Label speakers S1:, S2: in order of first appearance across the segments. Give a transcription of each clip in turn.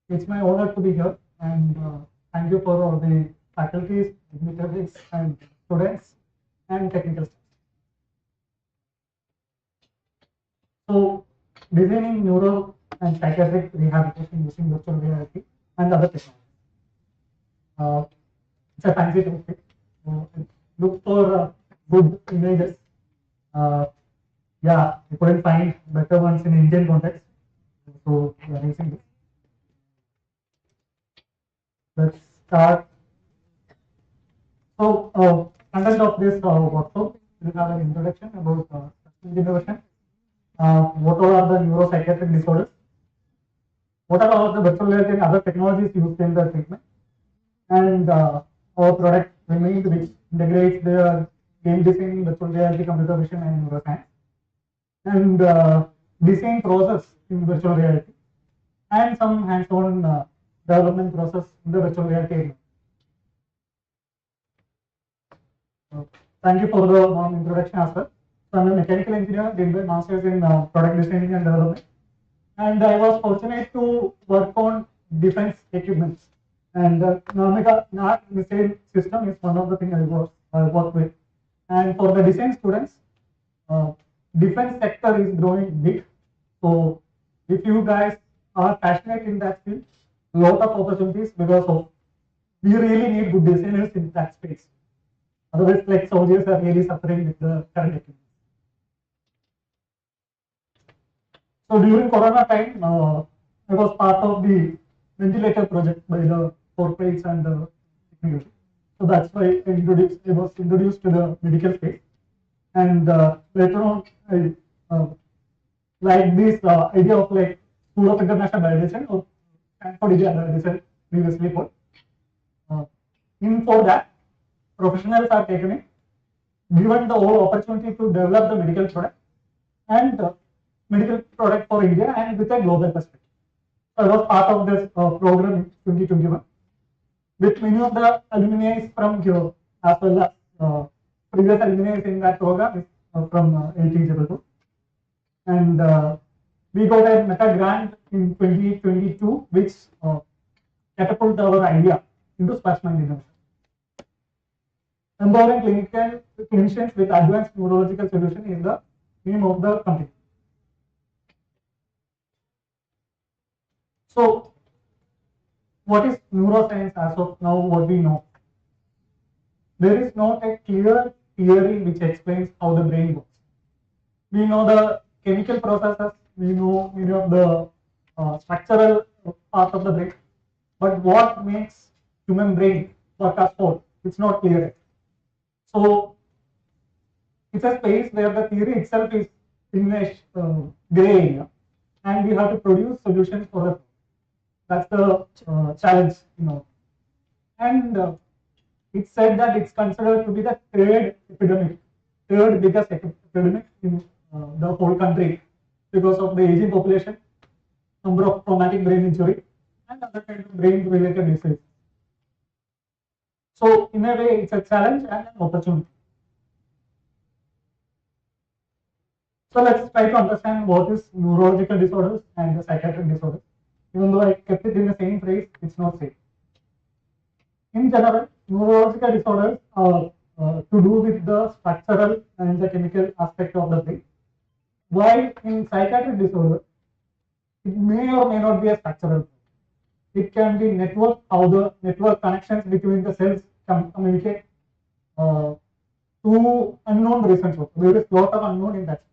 S1: It's my honor to be here, and thank you for all the faculties, dignitaries, and students, and technical staff. So, designing neuro and psychiatric rehabilitation using virtual reality and other technologies. Uh, it's a fancy topic. So, look for good images. Uh, yeah, we couldn't find better ones in Indian context. So, we are using this. Let's start. So, content of this workshop, we have an introduction about innovation. What all are the neuropsychiatric disorders? What are all the virtual reality and other technologies used in the treatment? And our product remains, which integrates the game design, virtual reality, computer vision, and neuroscience. And design process in virtual reality, and some hands-on development process in the virtual reality. Thank you for the introduction as well. So I'm a mechanical engineer, did my master's in product designing and development, and I was fortunate to work on defense equipments. And not missile system is one of the things I work with. And for the design students, uh, defense sector is growing big. So if you guys are passionate in that field, lot of opportunities because of we really need good designers in that space. Otherwise, like soldiers are really suffering with the current equipment. So during Corona time, I was part of the ventilator project by the corporates and the technical. So that's why I was introduced to the medical space. And later on, I like this idea of like School of International Validation or Stanford India Validation previously called. Uh, in for that, professionals are taken in, given the whole opportunity to develop the medical product and medical product for India and with a global perspective. So I was part of this program in 2021 with many of the alumni from here as well as previous alumni in that program is from LT02. And we got a meta grant in 2022 which catapulted our idea into Spashman innovation. Empowering clinical clinicians with advanced neurological solution is the name of the company. So, what is neuroscience as of now? What we know, there is not a clear theory which explains how the brain works. We know the chemical processes, we know many of the structural part of the brain, but what makes human brain work as whole, it's not clear yet. So it's a space where the theory itself is in a gray area, and we have to produce solutions for it. That's the challenge, And it's said that it's considered to be the third biggest epidemic in the whole country because of the aging population, number of traumatic brain injury, and other kinds of brain-related disease. So, in a way, it's a challenge and an opportunity. So, let's try to understand what is neurological disorders and the psychiatric disorders. Even though I kept it in the same phrase, it's not same. In general, neurological disorders are to do with the structural and the chemical aspect of the brain. While in psychiatric disorder, it may or may not be a structural. It can be network, how the network connections between the cells communicate to unknown reasons. There is a lot of unknown in that.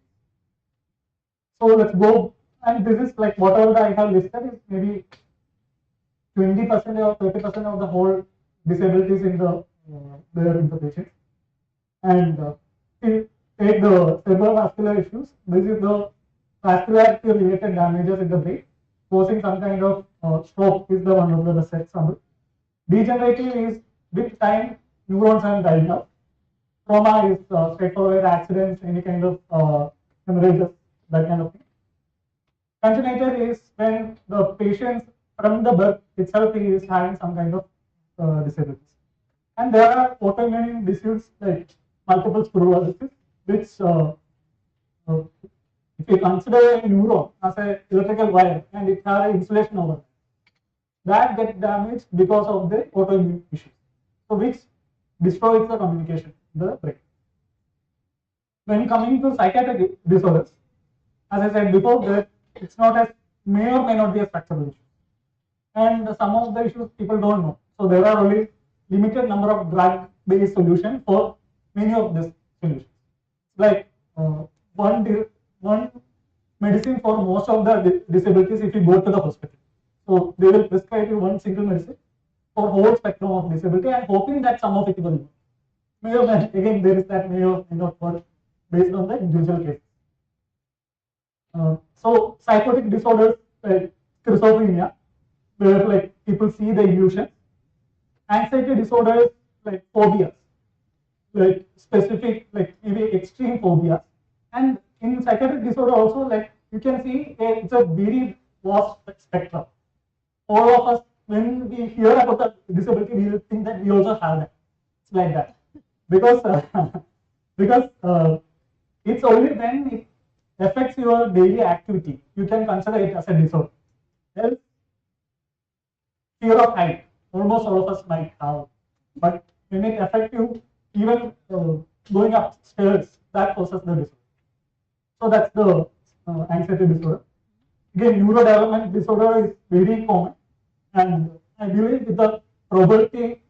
S1: So let's go, and this is like whatever I have listed is maybe 20% or 30% of the whole disabilities in the there in the patient. And take the cerebrovascular issues. This is the vascularity related damages in the brain, causing some kind of stroke is the one of the best example. Degenerative is with time neurons are dying out. Trauma is straightforward accidents, any kind of hemorrhages, that kind of thing. Congenital is when the patient from the birth itself is having some kind of disabilities. And there are autoimmune diseases like multiple sclerosis, which if you consider a neuron as an electrical wire and it has insulation over it, that get damaged because of the autoimmune issues. So which destroys the communication in the brain. When coming to psychiatric disorders, as I said before, that it's not as may or may not be a structural issue, and some of the issues people don't know. So there are only limited number of drug-based solutions for many of these solutions. Like one medicine for most of the disabilities if you go to the hospital. So they will prescribe you one single medicine for whole spectrum of disability and hoping that some of it will work. May or may, again there is that may or may not work based on the individual case. So psychotic disorders like schizophrenia, where like people see the illusion. Anxiety disorders like phobias, like specific, like maybe extreme phobias. And in psychiatric disorder also, like you can see it's a very vast spectrum. All of us, when we hear about the disability, we will think that we also have that. It's like that. Because because it's only when it affects your daily activity, you can consider it as a disorder. Else, fear of height, almost all of us might have, but when it affects you, even going upstairs, that causes the disorder. So that's the anxiety disorder. Again, neurodevelopment disorder is very common, and I believe with the probability,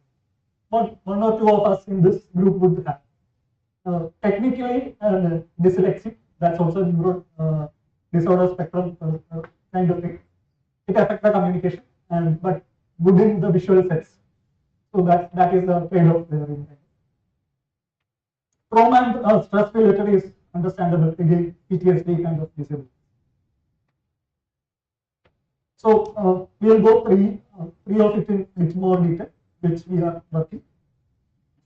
S1: one or two of us in this group would have. Technically, dyslexic, that's also neuro disorder spectrum kind of thing. It affects the communication, and but good in the visual sense. So that is the trade-off there. Trauma and stress related is understandable. Again, PTSD kind of disability. So we will go three of it in bit more detail, which we are working.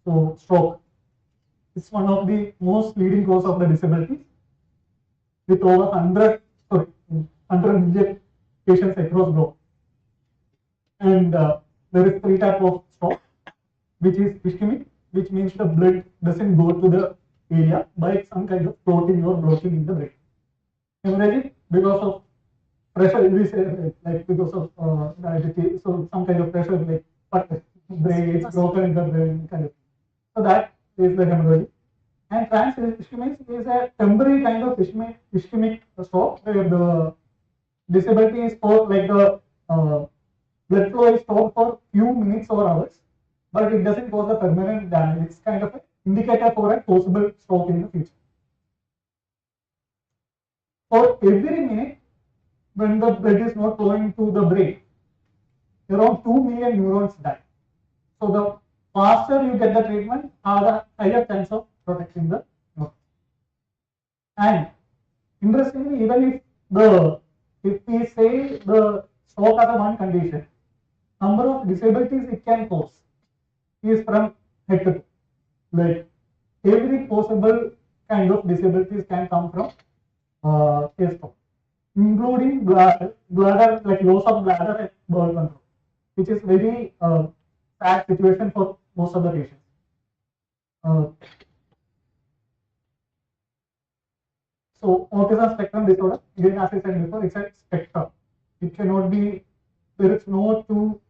S1: So stroke is one of the most leading cause of the disability, with over 100 million patients across globe. And there is three types of stroke, which is ischemic, which means the blood doesn't go to the area by some kind of clotting or blocking in the brain. Hemorrhagic, because of pressure, we say like because of diabetes, so some kind of pressure like brain, it's broken in the brain kind of. So that is the hemorrhagic. And trans-ischemic is a temporary kind of ischemic stroke where the disability is for like the blood flow is stopped for few minutes or hours, but it doesn't cause a permanent damage. It's kind of an indicator for a possible stroke in the future. For every minute when the blood is not flowing to the brain, around 2 million neurons die. So the faster you get the treatment, the higher chance of protecting the neurons. And interestingly, even if we say the stroke as a one condition, number of disabilities it can cause is from head to toe. Like every possible kind of disabilities can come from a stroke, including bladder like loss of bladder and bowel control, which is very sad situation for most of the patients. So autism spectrum disorder, again as I said before, it's a spectrum. It cannot be, there is no two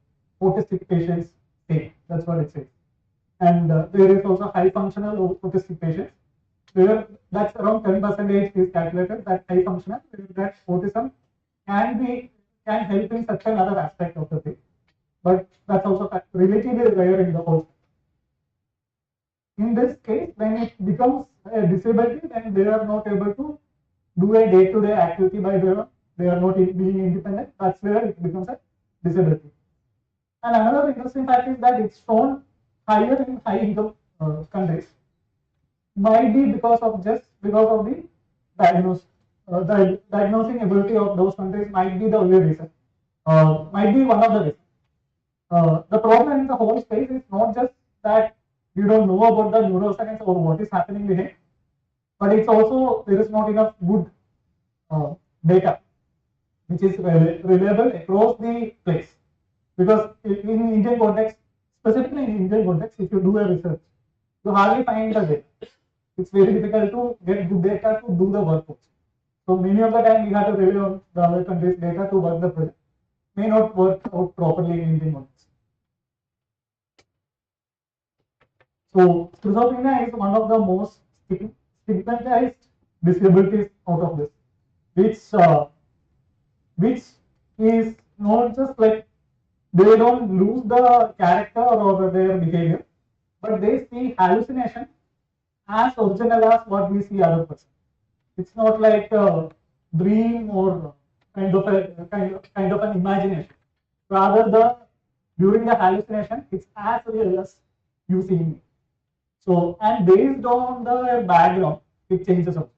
S1: autistic patients same. That's what it says. And there is also high functional autistic patients, where that's around 10% is calculated that high functional, that autism can help in such another aspect of the thing, but that's also relatively rare in the whole. In this case, when it becomes a disability, then they are not able to do a day-to-day activity by their own. They are not being independent. That's where it becomes a disability. And another interesting fact is that it's shown higher in high-income countries. Might be because of the diagnosing ability of those countries might be the only reason. Might be one of the reasons. The problem in the whole space is not just that you don't know about the neuroscience or what is happening behind, but it's also there is not enough good data which is reliable across the place. Because in Indian context, specifically in Indian context, if you do a research, you hardly find the data. It's very difficult to get good data to do the work. So many of the time we have to rely on the other countries' data to work the project, may not work out properly in Indian models. So schizophrenia is one of the most stigmatized disabilities out of this, which is not just like they don't lose the character or their behavior, but they see hallucination as original as what we see other person. It's not like a dream or kind of an imagination. Rather, during the hallucination, it's as real as you see me. So, and based on the background, it changes also.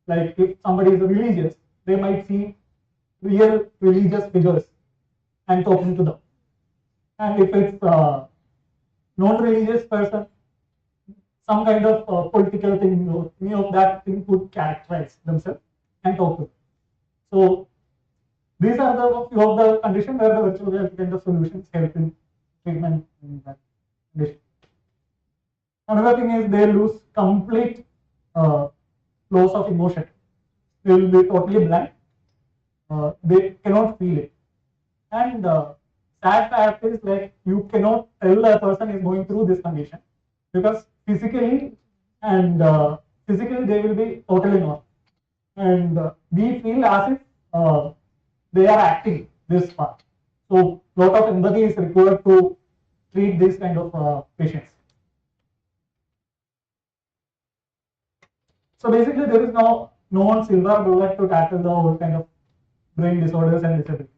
S1: Like if somebody is religious, they might see real religious figures and talking to them. And if it's a non-religious person, some kind of political thing or any of that thing could characterize themselves and talk to them. So these are the few of the conditions where the virtual reality kind of solutions help in treatment in that condition. Another thing is they lose complete loss of emotion. They will be totally blank. They cannot feel it. And sad fact is like you cannot tell a person is going through this condition because physically they will be totally normal. And we feel as if they are acting this part. So lot of empathy is required to treat this kind of patients. So basically, there is no known silver bullet to tackle the whole kind of brain disorders and disabilities.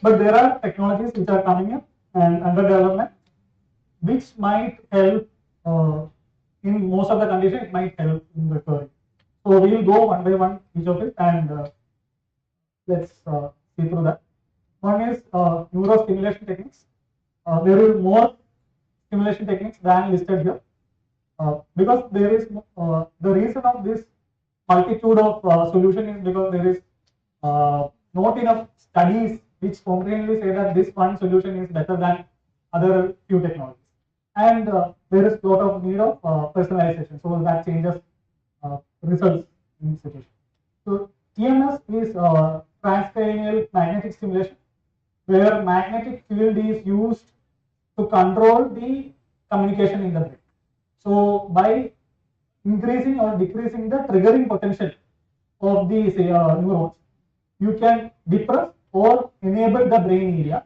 S1: But there are technologies which are coming up and under development, which might help in most of the conditions. It might help in recovery. So we will go one by one each of it and let's see through that. One is neurostimulation techniques. There is more stimulation techniques than listed here because there is the reason of this multitude of solution is because there is not enough studies which concretely say that this one solution is better than other few technologies, and there is a lot of need of personalization, so that changes results in situation. So EMS is transcranial magnetic stimulation, where magnetic field is used to control the communication in the brain. So by increasing or decreasing the triggering potential of the neurons, you can depress or enable the brain area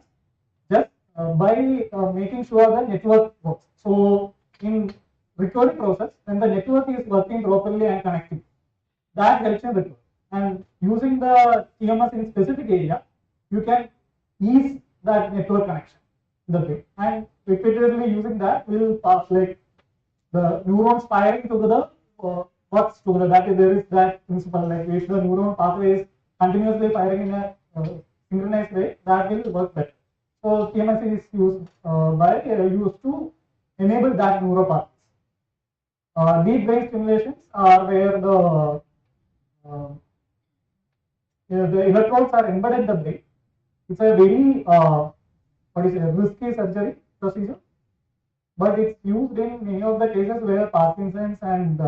S1: just by making sure the network works. So in recovery process, when the network is working properly and connecting, that helps in recovery. And using the EMS in specific area, you can ease that network connection in the brain, and repeatedly using that will pass like the neurons firing together works together. That is, there is that principle like if the neuron pathway is continuously firing in a synchronized way, that will work better. So TMS is used used to enable that neural pathways. Deep brain stimulations are where the electrodes are embedded in the brain. It's a very risky surgery procedure, but it's used in many of the cases where Parkinson's and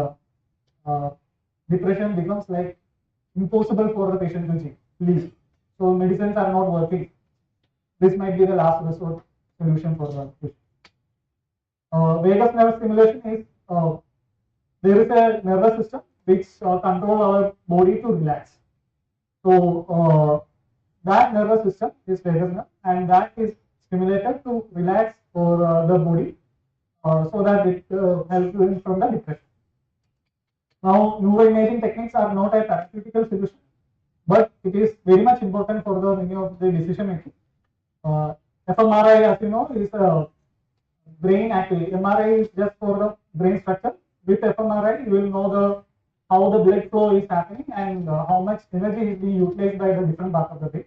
S1: depression becomes like impossible for the patient to live. So medicines are not working. This might be the last resort solution for the patient. Vagus nerve stimulation is there is a nervous system which control our body to relax. So that nervous system is vagus nerve, and that is stimulated to relax for the body so that it helps you from the depression. Now, neuroimaging techniques are not a therapeutical solution, but it is very much important for the many of the decision making. fMRI, as you know, is a brain actually. MRI is just for the brain structure. With fMRI, you will know how the blood flow is happening and how much energy is being utilized by the different parts of the brain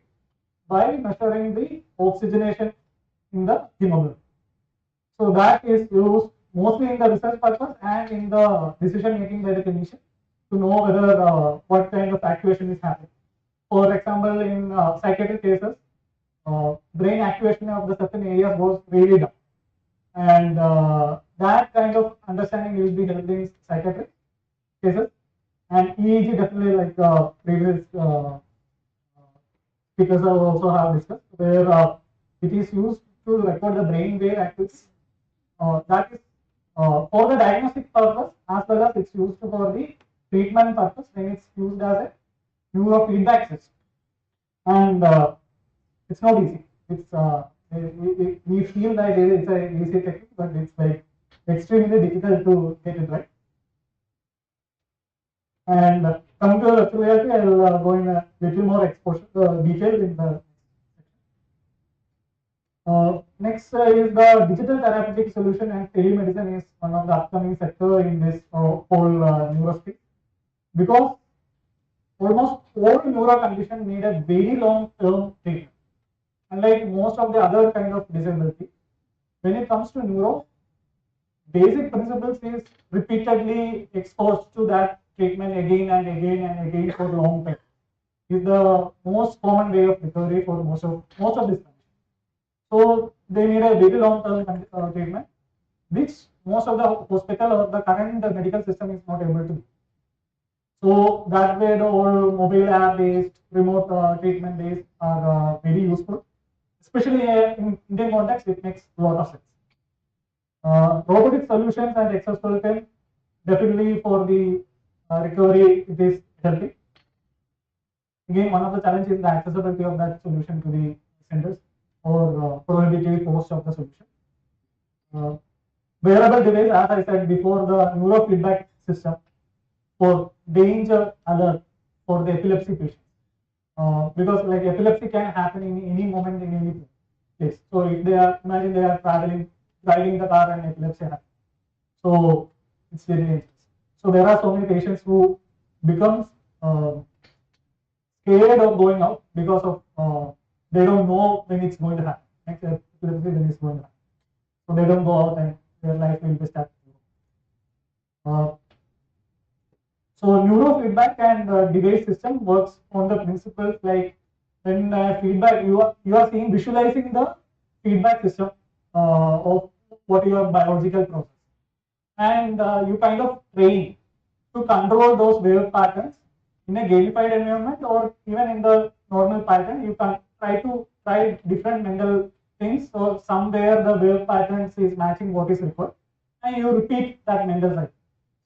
S1: by measuring the oxygenation in the hemoglobin. So that is used mostly in the research purpose and in the decision making by the clinician to know whether what kind of activation is happening. For example, in psychiatric cases, brain activation of the certain areas goes really down, and that kind of understanding will be helping in psychiatric cases. And EEG definitely, like previous speakers have also have discussed, where it is used to record the brain wave activities. That is for the diagnostic purpose, as well as it's used for the treatment purpose when it's used as a neurofeedback system. And it's not easy. It's we feel that it's an easy technique, but it's like extremely difficult to get it right. And coming to the reality, I will go in a little more exposure detail in the next is the digital therapeutic solution, and telemedicine is one of the upcoming sector in this whole neurospace, because almost all neuro conditions need a very long term treatment. Unlike most of the other kind of disability, when it comes to neuro, basic principles is repeatedly exposed to that treatment again and again and again for long time. Is the most common way of recovery for most of this condition. So they need a very long term treatment, which most of the hospital or the current medical system is not able to do. So that way the whole mobile app based, remote treatment based are very useful, especially in Indian context. It makes a lot of sense. Robotic solutions and exoskeleton, definitely for the recovery, it is helping. Again, one of the challenges is the accessibility of that solution to the centers, or prohibitive cost of the solution. Wearable device, as I said before, the neurofeedback system for danger alert for the epilepsy patients, because like epilepsy can happen in any moment in any place. So if they are, imagine they are driving the car and epilepsy happens, so it's very dangerous. So there are so many patients who becomes scared of going out because of they don't know when it's going to happen. Next epilepsy when it's going to happen, so they don't go out and their life will be stuck. So neurofeedback and device system works on the principles like when feedback you are seeing visualizing the feedback system of what your biological process, and you kind of train to control those wave patterns in a gamified environment, or even in the normal pattern. You can try different mental things, so somewhere the wave patterns is matching what is required, and you repeat that mental cycle.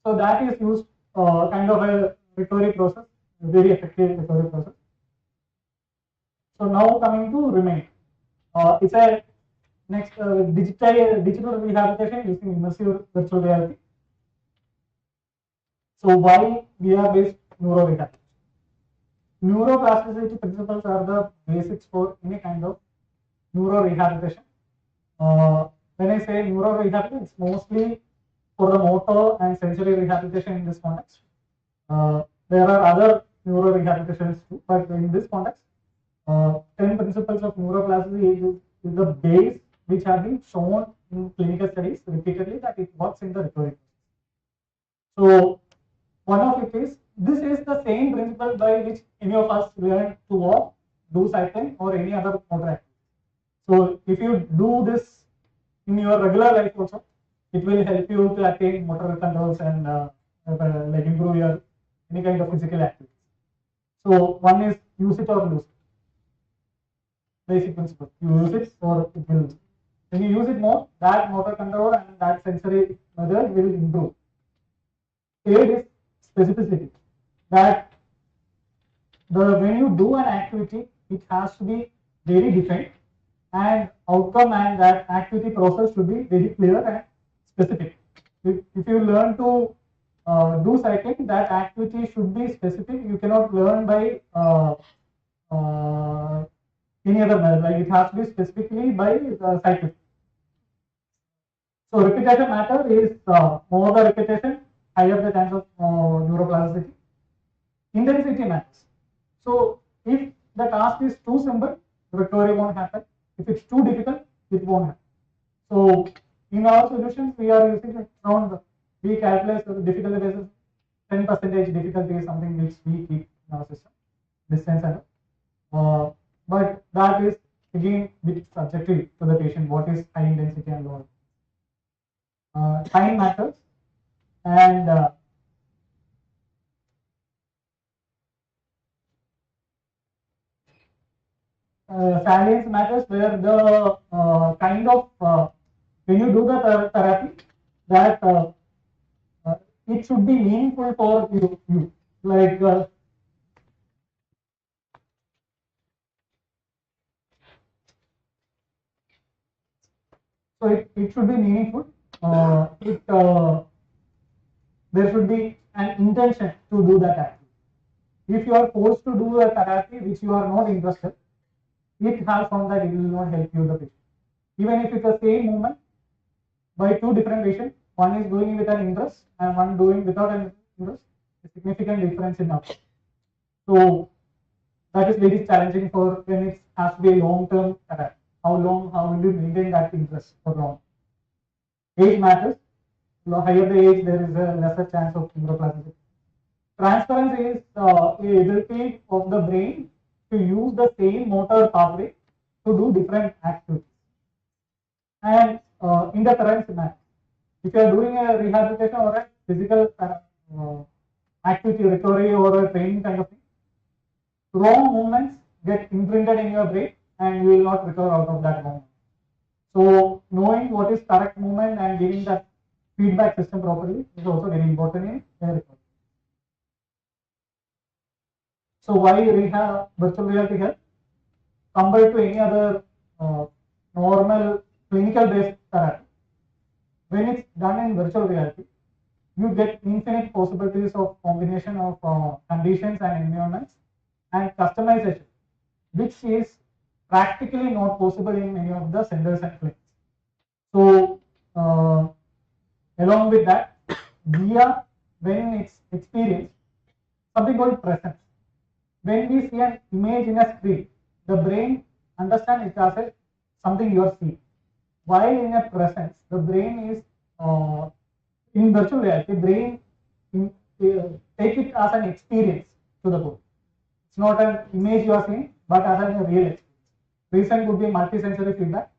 S1: So that is used kind of a recovery process, a very effective recovery process. So now coming to remain, it's a next digital rehabilitation using immersive virtual reality. So why VR based neuro rehabilitation? Neuroplasticity principles are the basics for any kind of neuro rehabilitation. When I say neuro rehabilitation, it's mostly for the motor and sensory rehabilitation in this context. There are other neuro rehabilitations too, but in this context, 10 principles of neuroplasticity is the base which have been shown in clinical studies repeatedly that it works in the recovery. So one of it is, this is the same principle by which any of us learn to walk, do cycling, or any other motor activity. So if you do this in your regular life also, it will help you to attain motor controls and like improve your any kind of physical activity. So one is use it or lose it. Basic principle. You use it or it will. When you use it more, that motor control and that sensory method will improve. Third is specificity. That when you do an activity, it has to be very defined, and outcome and that activity process should be very clear and specific. If you learn to do cycling, that activity should be specific. You cannot learn by any other method. Like it has to be specifically by cycling. So repetition matter is more the repetition, higher the chance of neuroplasticity. Intensity matters. So if the task is too simple, recovery won't happen. If it's too difficult, it won't happen. So in our solutions, we are using around, we calculate the difficulty basis. 10% difficulty is something which we keep in our system, distance and but that is again bit subjective to the patient. What is high intensity and low? Time matters, and salience matters where the kind of when you do the therapy that it should be meaningful for you. Like so it should be meaningful. It There should be an intention to do that activity. If you are forced to do a therapy which you are not interested, it has found that it will not help you the patient. Even if it's the same movement by two different patients, one is doing with an interest and one doing without an interest, a significant difference in outcome. So that is very challenging for when it has to be a long-term therapy. How long, how will you maintain that interest for long? Age matters. The higher the age, there is a lesser chance of neuroplasticity. Transference is the ability of the brain to use the same motor pathway to do different activities. And interference matters. If you are doing a rehabilitation or a physical activity recovery or a training kind of thing, wrong movements get imprinted in your brain and you will not recover out of that movement. So knowing what is correct movement and giving that feedback system properly is also very important in recovery. So why rehab virtual reality help compared to any other normal clinical based therapy? When it's done in virtual reality, you get infinite possibilities of combination of conditions and environments and customization, which is practically not possible in many of the centers and clinics. So, along with that, via when it's experienced, something called presence. When we see an image in a screen, the brain understands it as something you are seeing. While in a presence, the brain is in virtual reality, brain in, take it as an experience to the body. It's not an image you are seeing, but as a real experience. Reason would be multisensory feedback.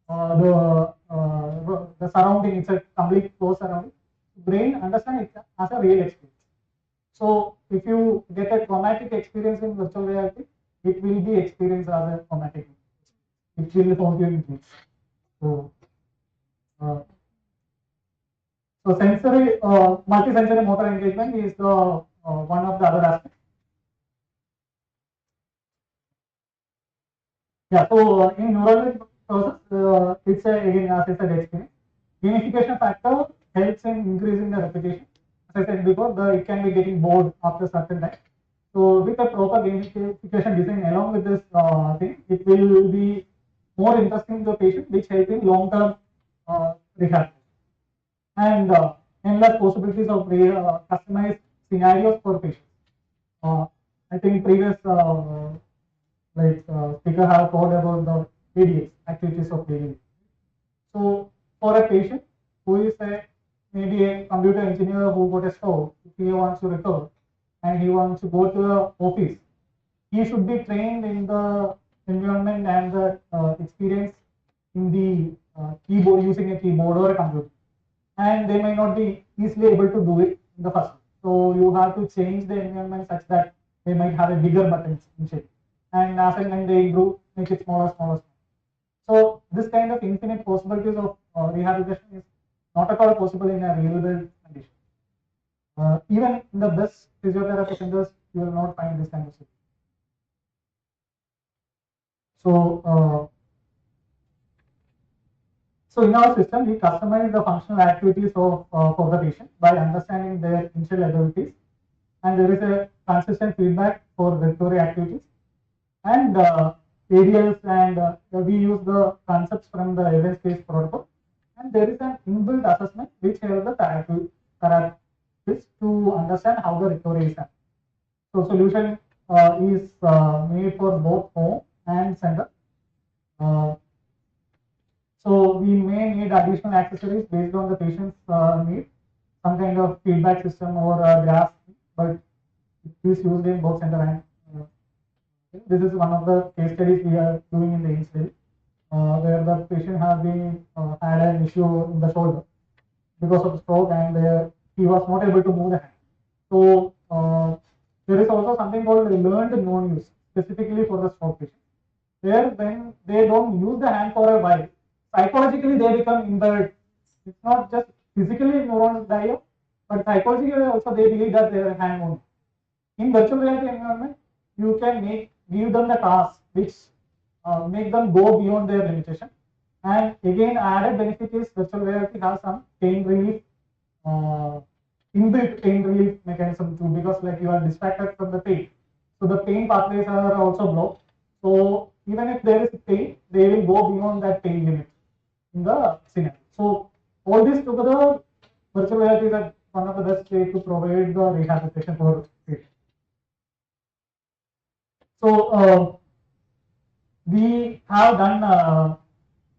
S1: The surrounding, it's a complete close surrounding. Brain understands it as a real experience. So if you get a traumatic experience in virtual reality, it will be experienced as a traumatic. It will haunt you in dreams. So, so sensory, multisensory motor engagement is the one of the other aspects. Yeah, so in neural process, it's again as I said experience. Gamification factor helps in increasing the repetition. As I said before, it can be getting bored after certain time. So with a proper gamification design along with this thing, it will be more interesting to the patient, which help in long-term rehab. And endless possibilities of customized scenarios for patients. I think previous speaker have told about the ADX, activities of daily. So for a patient who is maybe a computer engineer who got a stroke, if he wants to recover and he wants to go to the office, he should be trained in the environment and the experience in the keyboard, using a keyboard or a computer. And they may not be easily able to do it in the first place. So you have to change the environment such that they might have a bigger buttons in shape. And as and when they improve, make it smaller, smaller. So this kind of infinite possibilities of rehabilitation is not at all possible in a real world condition. Even in the best physiotherapy centers, you will not find this kind of situation. So in our system, we customize the functional activities of for the patient by understanding their initial abilities, and there is a consistent feedback for recovery activities, and ADLs, and we use the concepts from the evidence-based protocol, and there is an inbuilt assessment which helps the therapist to understand how the recovery is happening. So solution is made for both home and center. So we may need additional accessories based on the patient's need, some kind of feedback system or graph, but it is used in both center and this is one of the case studies we are doing in the incident, where the patient has been had an issue in the shoulder because of stroke, and he was not able to move the hand. So there is also something called learned non-use specifically for the stroke patient. where when they don't use the hand for a while, psychologically they become invalid. It's not just physically neurons die off, but psychologically also they believe that their hand won't. In virtual reality environment, you can give them the task which make them go beyond their limitation. And again, added benefit is virtual reality has some pain relief, uh, inbuilt pain relief mechanism too, because like you are distracted from the pain, so the pain pathways are also blocked. So even if there is pain, they will go beyond that pain limit in the scenario. So all this together, virtual reality is one of the best way to provide the rehabilitation for it. So we have done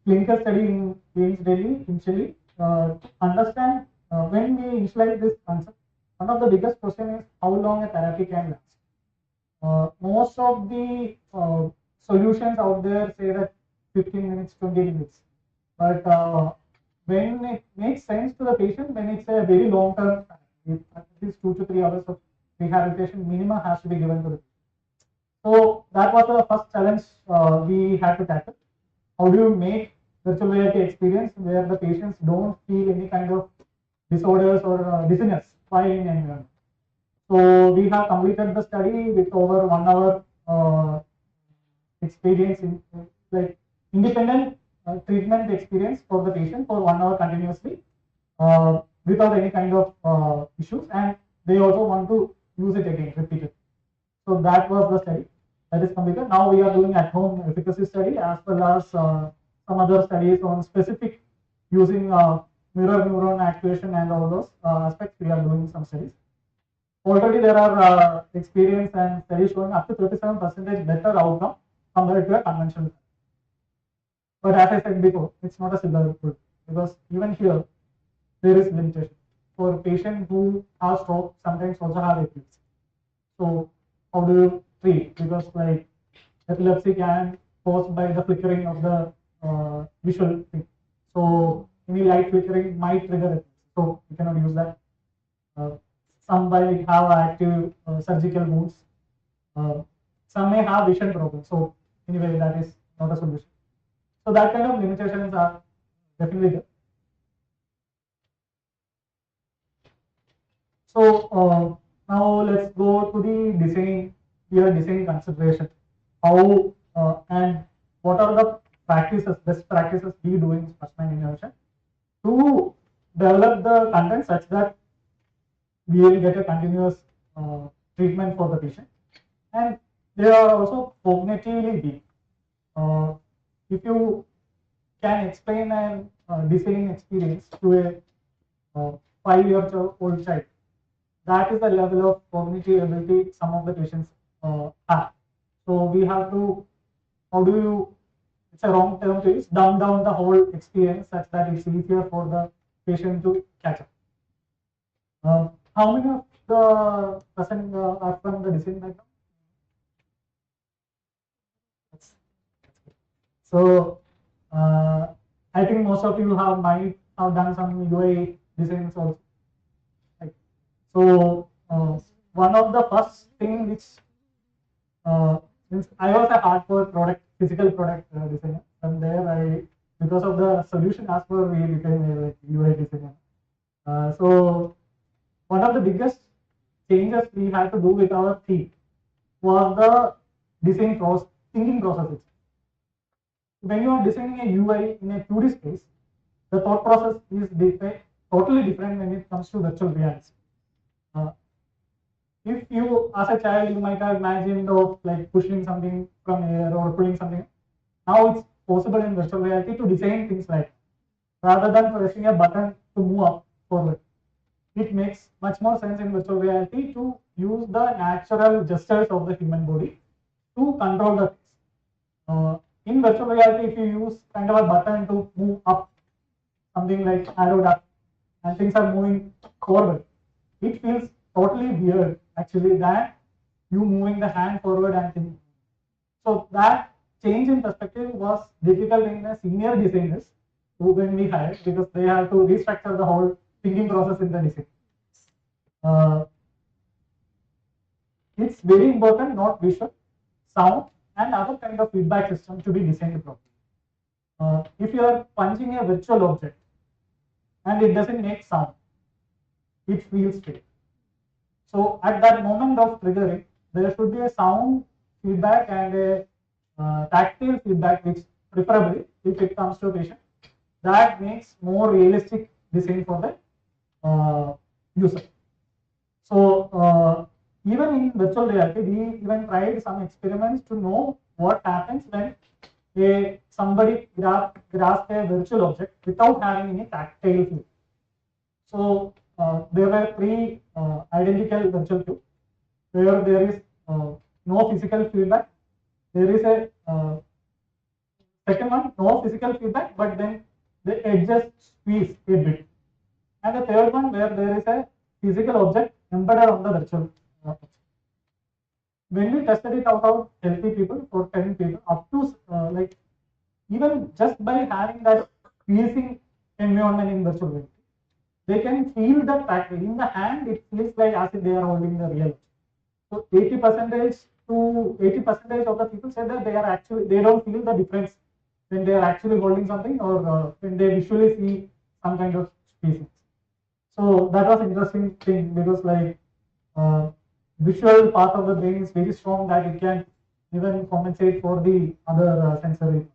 S1: clinical study in Delhi initially to understand when we initialize this concept. One of the biggest question is how long a therapy can last. Most of the solutions out there say that 15 minutes, 20 minutes, but when it makes sense to the patient, when it's a very long term, at least 2 to 3 hours of rehabilitation minimum has to be given to the patient. So that was the first challenge we had to tackle. How do you make virtual reality experience where the patients don't feel any kind of disorders or dizziness while in environment? So we have completed the study with over 1 hour experience in like independent treatment experience for the patient for 1 hour continuously without any kind of issues, and they also want to use it again repeatedly. So that was the study that is completed. Now we are doing at-home efficacy study as well as some other studies on specific using mirror neuron activation and all those aspects. We are doing some studies. Already there are experience and studies showing up to 37% better outcome compared to a conventional. But as I said before, it's not a silver bullet because even here there is limitation. For patients who have stroke, sometimes also have epilepsy. So how do you treat? Because like epilepsy can caused by the flickering of the visual thing. So any light flickering might trigger it. So you cannot use that. Some might have active surgical wounds. Some may have vision problems. So anyway, that is not a solution. So that kind of limitations are definitely there. So now let's go to the design consideration. How and what are the best practices we do in first-line innovation to develop the content such that we will get a continuous treatment for the patient, and they are also cognitively weak. If you can explain an design experience to a 5-year-old child, that is the level of cognitive ability some of the patients have. So we have to, how do you, it's a wrong term to use, dumb down the whole experience such that it's easier for the patient to catch up. How many of the person are from the design background? That's good. So I think most of you might have done some UI designs also. Right? So one of the first thing which since I was a hardcore physical product designer, from there because of the solution as well, we became a like UI designer. So one of the biggest changes we had to do with our team was the thinking process. When you are designing a UI in a 2D space, the thought process is totally different when it comes to virtual reality. If you, as a child, you might have imagined of like pushing something from air or pulling something. Now it's possible in virtual reality to design things like rather than pressing a button to move up forward. It makes much more sense in virtual reality to use the natural gestures of the human body to control the things. In virtual reality, if you use kind of a button to move up, something like arrowed up, and things are moving forward, it feels totally weird actually than you moving the hand forward and thinking. So that change in perspective was difficult in the senior designers when we hired, because they have to restructure the whole thinking process in the design. It's very important, not visual, sound and other kind of feedback system to be designed properly. If you are punching a virtual object and it doesn't make sound, it feels fake. So at that moment of triggering, there should be a sound feedback and a tactile feedback, which preferably, if it comes to a patient, that makes more realistic design for the user. So even in virtual reality, we even tried some experiments to know what happens when somebody grasps a virtual object without having any tactile feel. So there were three identical virtual cubes where there is no physical feedback. There is a second one, no physical feedback, but then the edges squeeze a bit. And the third one where there is a physical object embedded on the virtual object. When we tested it out of healthy people, for 10 people, up to like even just by having that squeezing environment in virtual reality, they can feel the tactile. In the hand, it feels like as if they are holding the real. So 80% to 80% of the people said that they don't feel the difference when they are actually holding something or when they visually see some kind of spacing. So that was interesting thing because like visual part of the brain is very strong that it can even compensate for the other sensory.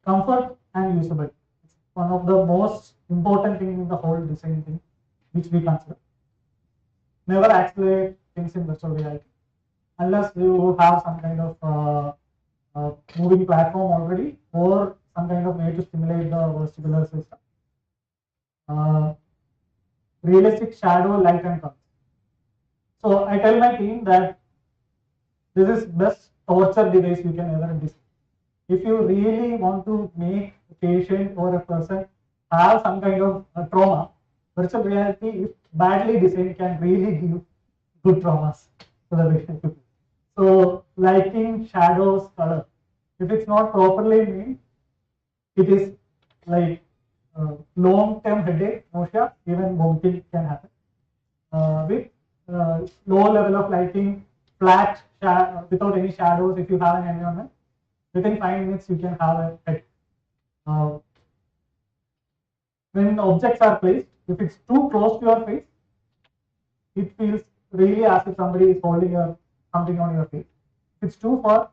S1: Comfort and usability. It's one of the most important things in the whole design thing, which we consider. Never accelerate things in virtual reality unless you have some kind of moving platform already or some kind of way to stimulate the vestibular system. Realistic shadow, light and color. So I tell my team that this is best torture device you can ever design. If you really want to make a patient or a person have some kind of trauma, virtual reality, if badly designed, can really give good traumas to the patient. So lighting, shadows, color. If it's not properly made, it is like long-term headache, nausea, even vomiting can happen. With low level of lighting, flat, without any shadows, if you have an environment, within 5 minutes you can have a headache. When objects are placed, if it's too close to your face, it feels really as if somebody is holding something on your face. If it's too far,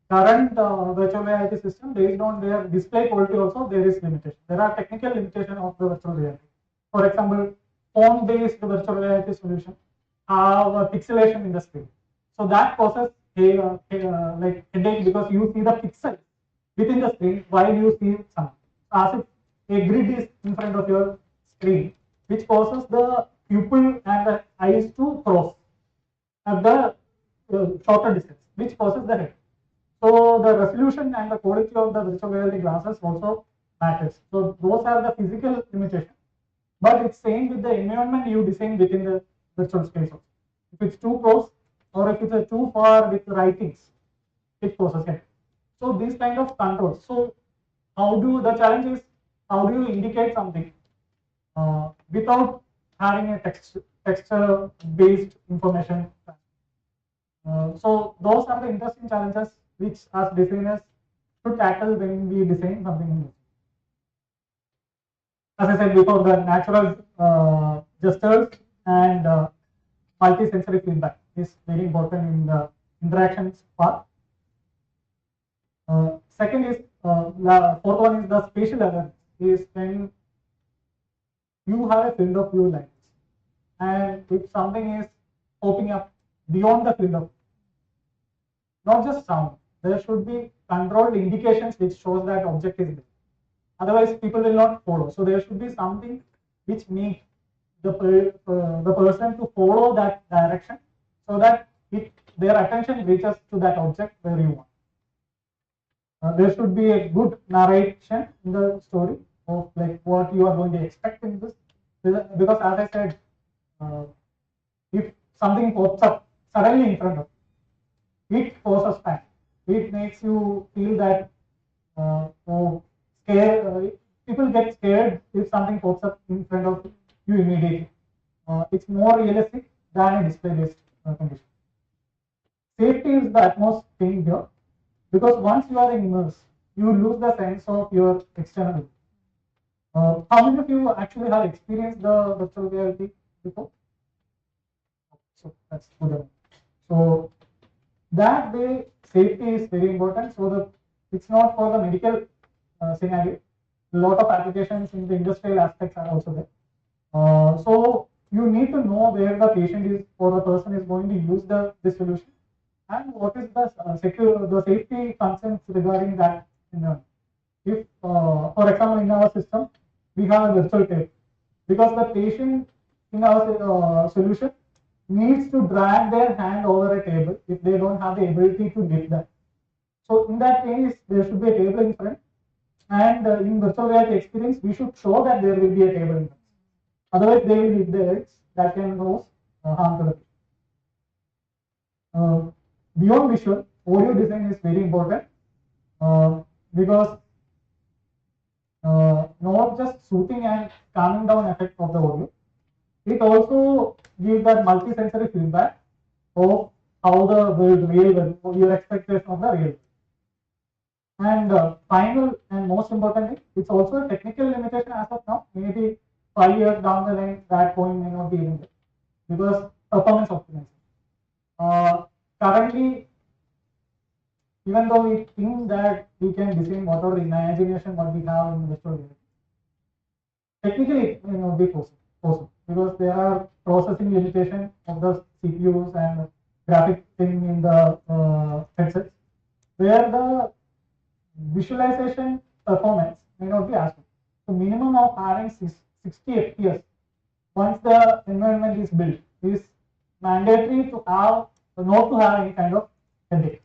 S1: current virtual reality system, based on their display quality also, there is limitation. There are technical limitations of the virtual reality. For example, phone-based virtual reality solution have pixelation in the screen. So that causes like headache because you see the pixel within the screen while you see something. As if a grid is in front of your screen, which causes the pupil and the eyes to cross at the shorter distance, which causes the headache. So the resolution and the quality of the virtual reality glasses also matters. So those are the physical limitations. But it's same with the environment you design within the virtual space. If it's too close or if it's too far with writings, it causes it. So these kind of controls. So the challenge is how do you indicate something without having a texture based information. So those are the interesting challenges which as designers should tackle when we design something new. As I said before, the natural gestures and multi-sensory feedback is very important in the interactions part. Second is, fourth one is the spatial awareness, is when you have a field of view lines and if something is popping up beyond the field of view, not just sound, there should be controlled indications which shows that object is there. Otherwise, people will not follow. So there should be something which makes the person to follow that direction, so that their attention reaches to that object where you want. There should be a good narration in the story of like what you are going to expect in this, because as I said, if something pops up suddenly in front of you, it causes panic. It makes you feel that people get scared if something pops up in front of you immediately. It's more realistic than a display-based condition. safety is the utmost thing here, because once you are immersed, you lose the sense of your external. How many of you actually have experienced the virtual reality before? So that's good. So that way, safety is very important. So it's not for the medical scenario. A lot of applications in the industrial aspects are also there. So you need to know where the patient is or the person is going to use the solution, and what is the safety concerns regarding that. If, for example, in our system, we have a virtual tape, because the patient in our solution needs to drag their hand over a table if they don't have the ability to lift that. So in that case, there should be a table in front, and in virtual reality experience, we should show that there will be a table in front. Otherwise, they will hit the edge that can cause harm to the patient. Beyond visual, audio design is very important, because not just soothing and calming down effect of the audio, it also gives that multi-sensory feedback of how the real world, your expectation of the real world. And final and most importantly, it's also a technical limitation as of now. Maybe 5 years down the line, that point may not be even there, because performance optimization. Currently, even though we think that we can design whatever imagination what we have in virtual reality, technically it may not be possible, because there are processing limitation of the CPUs and graphic thing in the headsets, where the visualization performance may not be as good. So minimum of having 60 FPS once the environment is built is mandatory to have, not to have any kind of headache.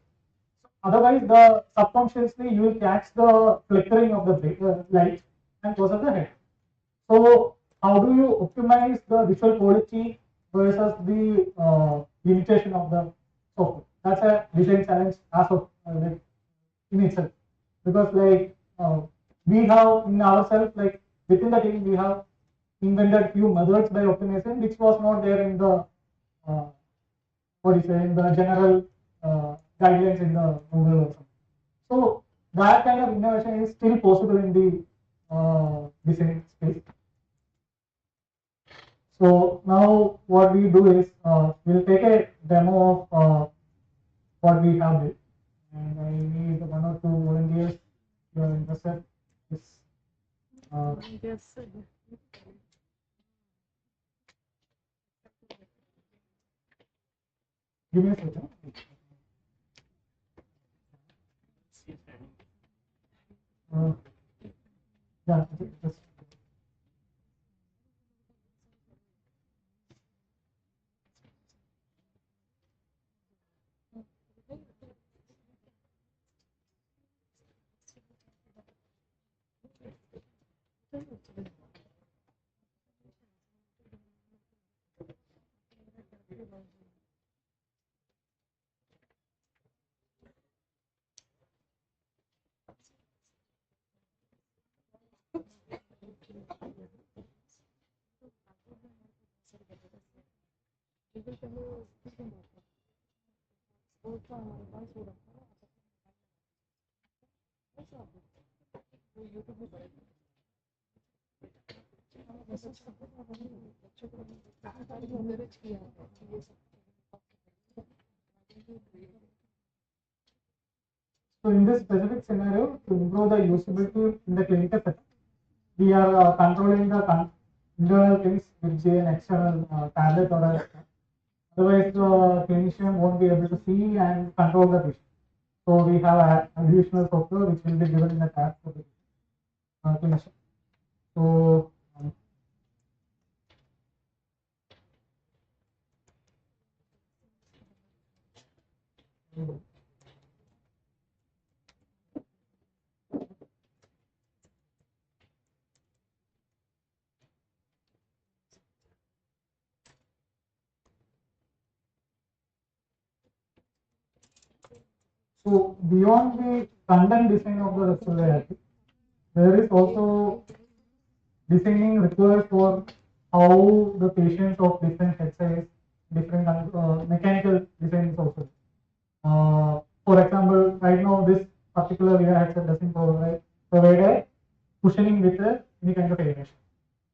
S1: Otherwise, the subconsciously you will catch the flickering of the light and causes the headache. So how do you optimize the visual quality versus the limitation of the software? That's a design challenge as of like in itself, because like we have in ourselves, like within the team, we have invented few methods by optimization which was not there in the what do you say, in the general guidelines in the Google or something. So that kind of innovation is still possible in the design space. So now what we do is we'll take a demo of what we have built, and I need 1 or 2 volunteers who are interested. This,
S2: Yes.
S1: give me a second. Yeah, just. So in this specific scenario, to improve the usability in the clinical setting, we are controlling the internal things with an external tablet or a. Otherwise, the clinician won't be able to see and control the patient. So we have additional software which will be given in the tab for the clinician. So so beyond the content design of the virtual reality, there is also designing required for how the patients of different head size, different mechanical designs also. For example, right now this particular rear headset doesn't provide a cushioning with any kind of aeration.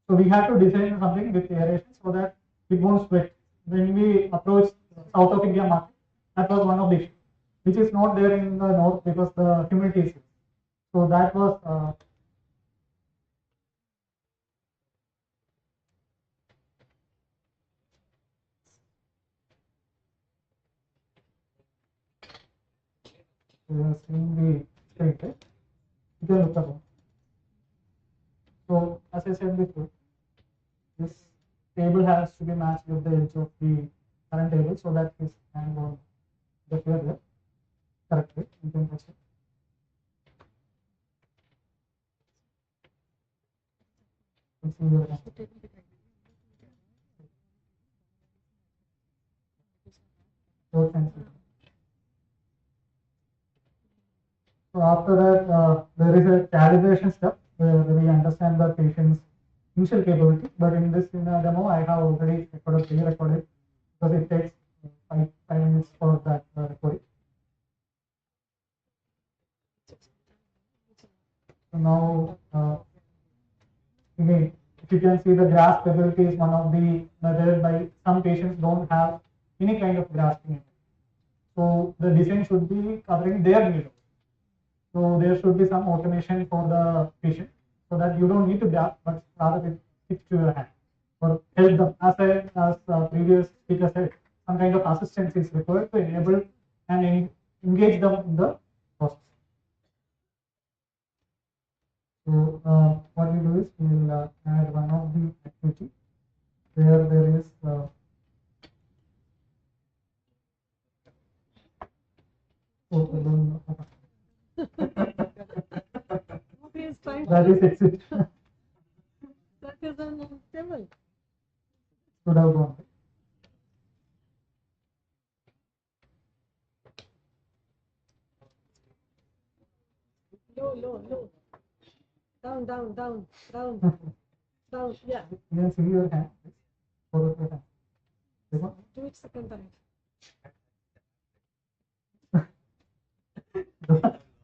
S1: So we have to design something with aeration so that it won't sweat. When we approach South of India market, that was one of the issues, which is not there in the north because the humidity is. So that was we are seeing the screen, right? You can look up. So as I said before, this table has to be matched with the edge of the current table so that his hand won't get there correctly. You can touch it. You see your hand. Both hands. So after that, there is a calibration step where we understand the patient's initial capability. But in this demo, I have already pre-recorded because it takes 5 minutes for that recording. So now, again, if you can see the grasp ability is one of the methods by some patients don't have any kind of grasping. So the design should be covering their need. So there should be some automation for the patient so that you don't need to grasp, but rather it sticks to your hand or help them. As previous speaker said, some kind of assistance is required to enable and engage them in the process. So what we do is we will add one of the activity where there is
S2: He is trying
S1: that
S2: to
S1: is exit.
S2: that is on table.
S1: Should have gone.
S2: Low. Down. Down. Yeah.
S1: You can see your hand. Forward your hand. This one?
S2: Do it second time.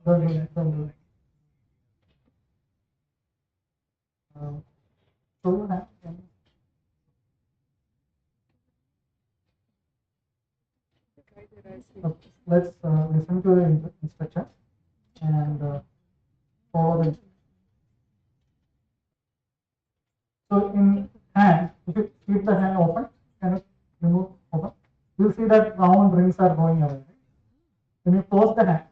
S1: Don't do that. Don't do that. Show your hand. Let's listen to the instruction and follow the. So in hand, if you keep the hand open, kind of remove open, you'll see that round rings are going away. When you close the hand,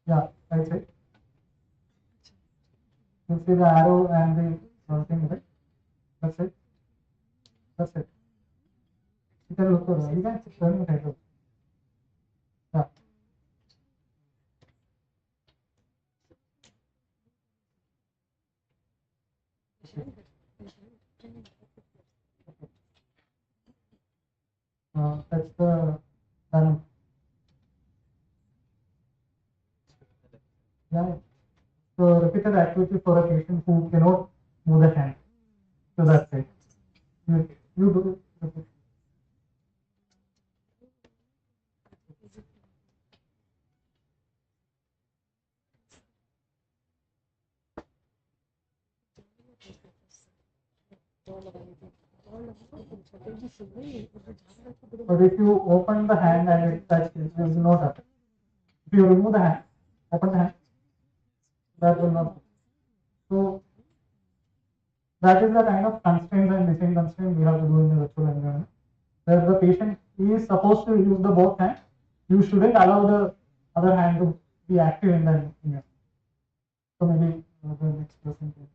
S1: yeah, right side, you'll see the arrow and the thing, right? That's it. That's it. You can look over. You can turn your head. Yeah. That's the done. Yeah. So repeated activity for a patient who cannot move the hand. So that's it. You do it. But if you open the hand and it touches, it will not happen. If you remove the hand, open the hand, that will not happen. So that is the kind of constraints and design constraints we have to do in the virtual environment. Where the patient is supposed to use the both hands, you shouldn't allow the other hand to be active in the environment. So maybe the next person can.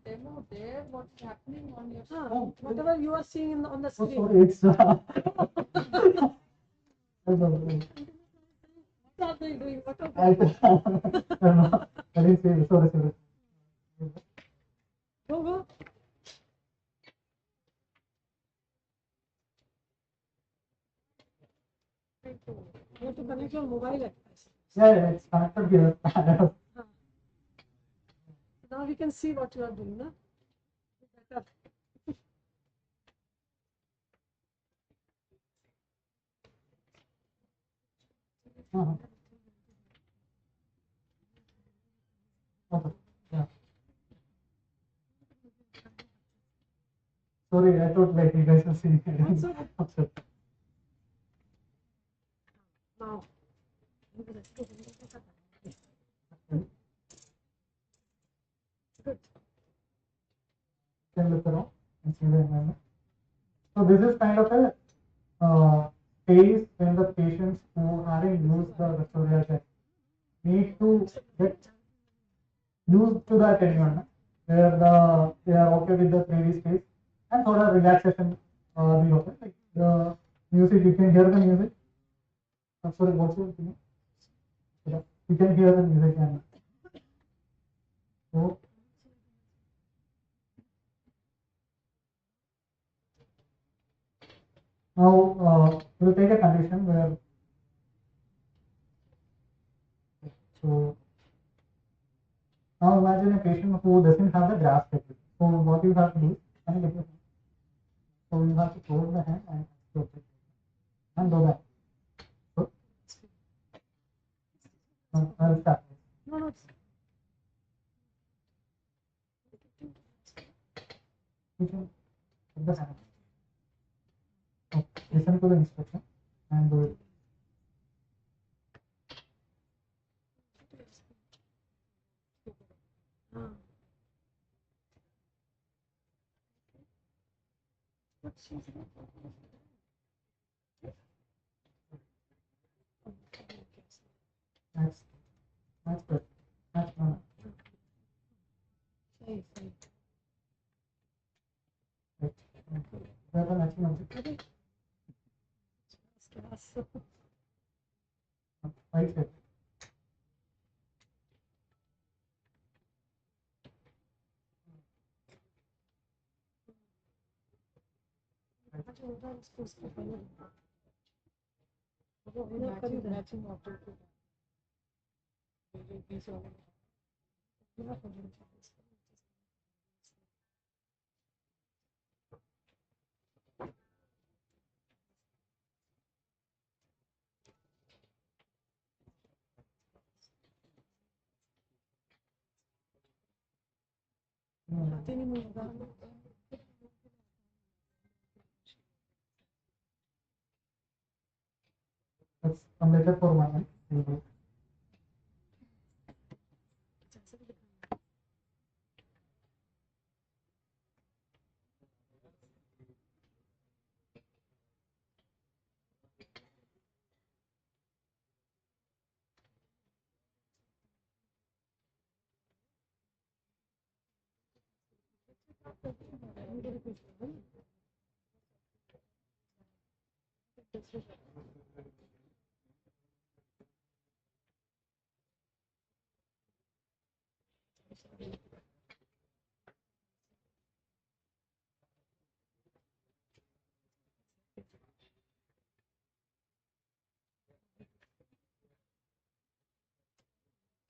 S2: Demo there, what's happening on your whatever you are seeing on the
S1: Oh,
S2: screen.
S1: sorry, it's.
S2: What are they doing? What are
S1: I
S2: they
S1: didn't say. Sorry.
S2: Go. You have to connect your mobile at first.
S1: Yeah, it's connected here.
S2: Now Now we can see what you are doing, no? Better.
S1: Okay. Yeah. Sorry, I thought like you guys are seeing it.
S2: That's okay.
S1: Upset.
S2: Now. Good.
S1: Can look around and see the environment. So this is kind of a phase when the patients who haven't used the Victoria test need to get used to that environment where they are okay with the 3D space and sort of relaxation be okay. Like the music, you can hear the music. I'm sorry, what's your opinion? Yeah, you can hear the music and so now we'll take a condition where so now imagine a patient who doesn't have the grasp technique. So what you have to do, can you get your hand? So you have to close the hand and close it and do that. So I'll start.
S2: No, no.
S1: You can put the hand. So listen to the instruction and do it. That's good. That's not.
S2: Safe.
S1: Right. Where the matching object. Right here.
S2: Matching object.
S1: That's completed for 1 minute.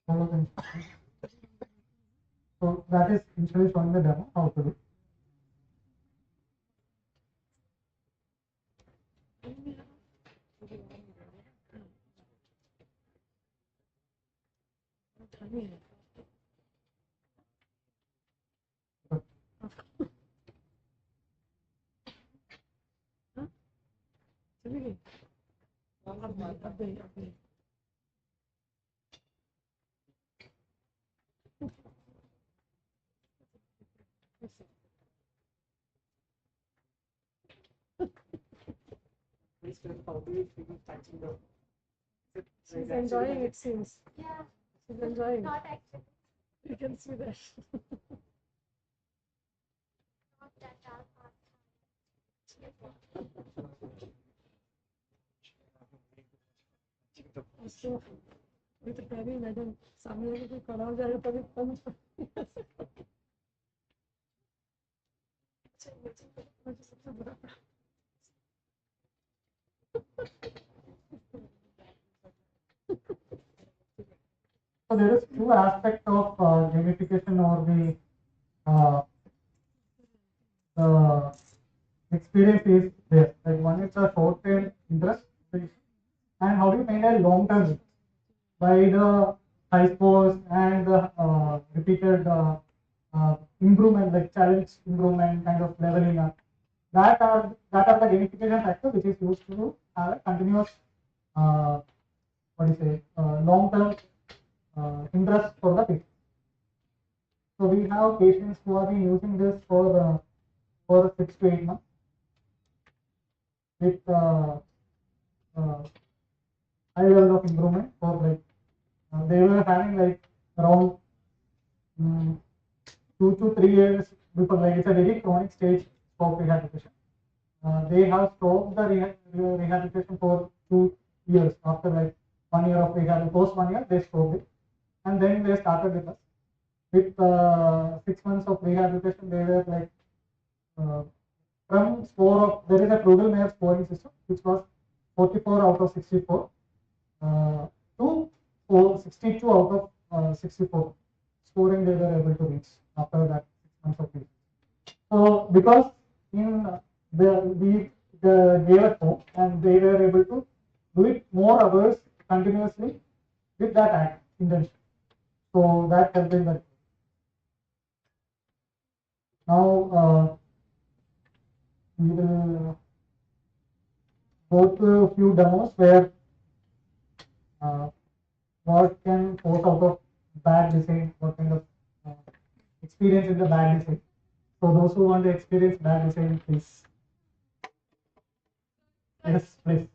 S1: Follow the instructions. So that is initially showing the demo how to do.
S2: She's enjoying it, seems.
S3: Yeah,
S2: She's enjoying
S3: not
S2: it.
S3: actually.
S2: You can see that.
S3: Not that our part.
S2: So, with the Praveen, madam, सामने वाले कोई खड़ा हो जाएगा तभी कम मुझे सबसे बुरा
S1: So there is two aspects of gamification or uh, the experience is there. Like one is the short-term interest, and how do you maintain long-term by the high scores and the repeated improvement, like challenge improvement, kind of leveling up. That are the gamification factors which is used to have a continuous what do you say long-term interest for the patient. So we have patients who have been using this for 6 to 8 months with uh, high level of improvement for like they were having like around 2 to 3 years before, like it's a very chronic stage of rehabilitation. They have stopped the rehabilitation for 2 years. After like 1 year of rehab, post 1 year they stopped it, and then they started with us. With 6 months of rehabilitation, they were like uh, from score of, there is a frugal Mayer scoring system which was 44 out of 64 to 62 out of 64 scoring they were able to reach after that 6 months of use. So because in the gave at home and they were able to do it more hours continuously with that act intention. So that helped in that. Now we will go to a few demos where uh, what can force out of bad design, what kind of uh, experience in the bad design. So those who want to experience bad design, please. Yes, please.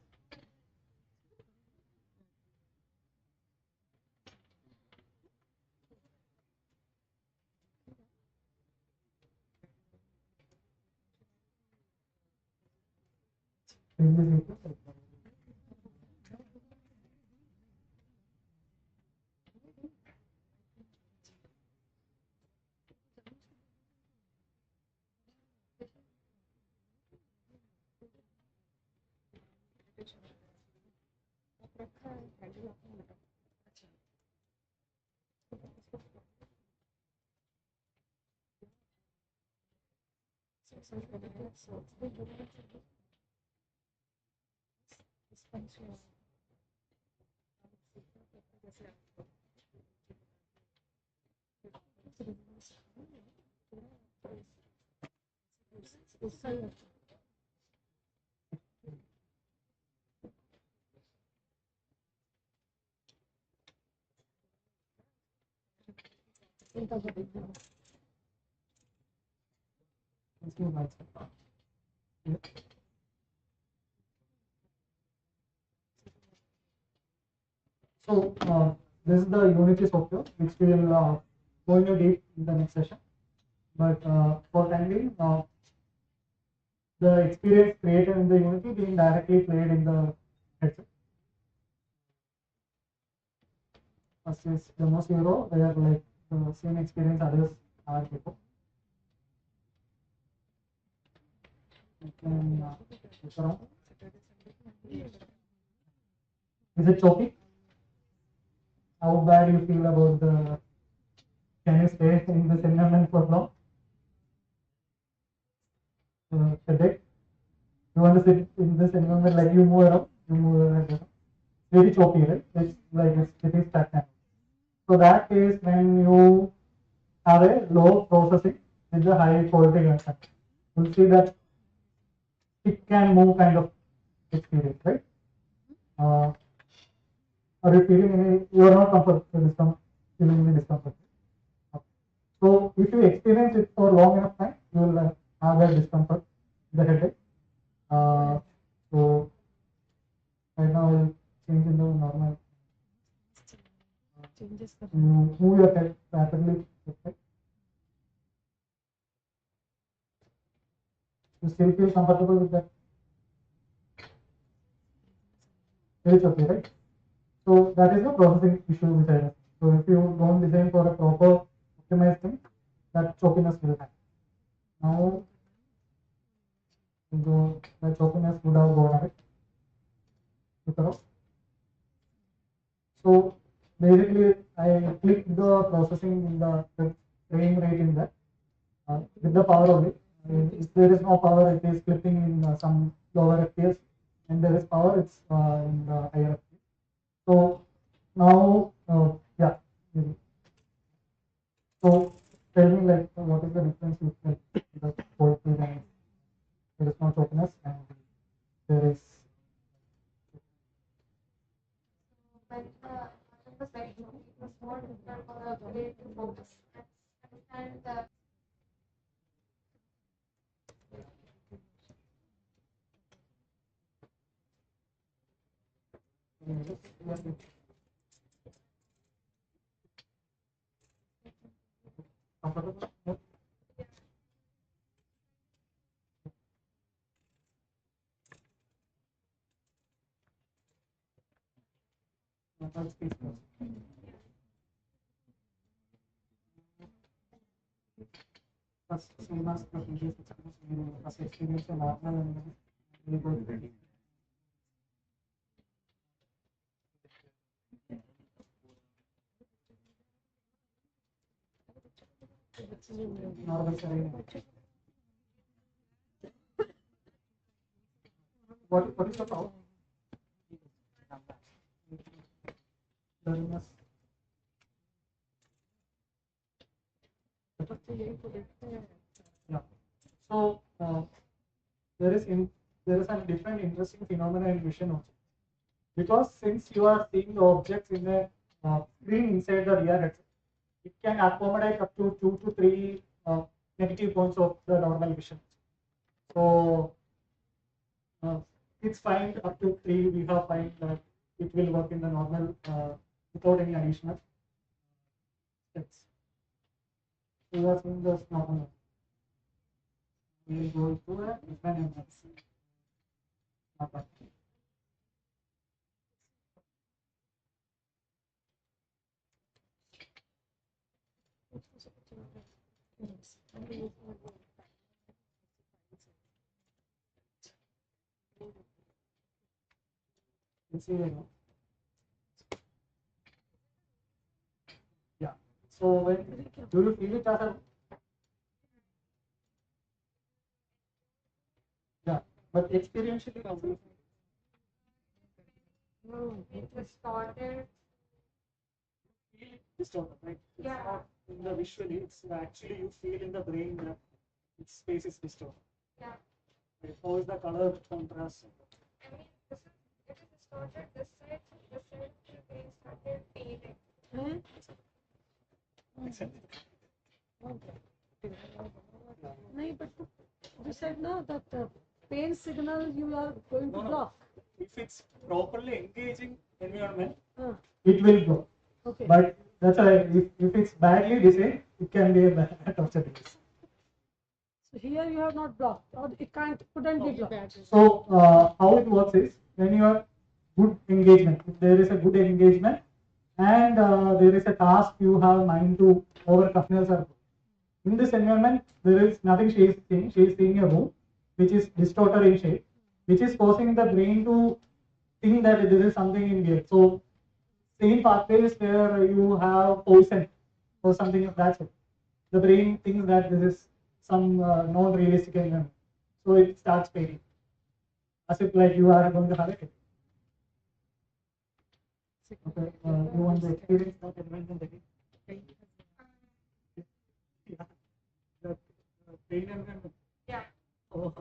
S1: So this is the Unity software which we will go into deep in the next session. But for time being, the experience created in the Unity being directly played in the headset. First is demo 0, where like the same experience others are before. You can look around. Is it choppy? How bad you feel about the? Can you stay in this environment for long? Headache? You want to sit in this environment, like you move around, you move around. Very choppy, right? It's like it is stagnant. So that is when you have a low processing with the high quality content. You'll see that it can move kind of experience, right? Are you feeling any? You are not comfortable, feeling any discomfort. So if you experience it for long enough time, you will have that discomfort, the headache. So right now I will change into normal. You move your head rapidly. Okay. You still feel comfortable with that? It's okay, right? So that is the processing issue which I have. So if you don't design for a proper optimized thing, that choppiness will happen. Now the choppiness would have gone away. So basically I click the processing in the frame rate in that with the power of it. If there is no power, it is clipping in some lower FPS, and there is power, it's in the higher FPS. So now, yeah. So tell me, like, what is the difference between the cold field and there is no choppiness and there is.
S3: When it was very long, it was more difficult for the way to focus and understand the
S1: Comfortable? Yep. That's peaceful. First, same as the previous experience, first experience and normal and really good. Normal terrain. What is the power? Learning. Yeah. So there is a different interesting phenomenon in vision also, because since you are seeing the objects in a screen inside the VR headset, it can accommodate up to 2 to 3 negative points of the normal vision. So uh, it's fine up to 3. We have find that it will work in the normal without any additional steps. We are seeing this normal. We will go to a different index. Yeah. So when do you feel it as a, yeah, but experientially how do you
S3: it distorted.
S1: feel it distorted, right? It's
S3: Yeah.
S1: not in the visually, it's actually you feel in the brain that its space is distorted.
S3: Yeah.
S1: Right? How is the color contrast?
S3: I mean, it is distorted this side the brain started fading.
S2: No, but you said no that pain signal you are going to
S1: No, no.
S2: block.
S1: If it's properly engaging environment,
S2: Uh,
S1: it will go.
S2: okay.
S1: But that's why if it's badly designed, it can be a bad torture device.
S2: So here you have not blocked, or it couldn't be blocked.
S1: So how it works is when you are good engagement, if there is a good engagement and there is a task you have mind to overcome. In this environment, there is nothing she is seeing. She is seeing a room which is distorted in shape, which is causing the brain to think that this is something in here. So same pathways where you have poison or something of that sort. The brain thinks that this is some non-realistic environment. So it starts fading. As if like you are going to have it. Okay, you want to experience that environment again? Yeah. The pain environment.
S3: Yeah.
S1: Oh.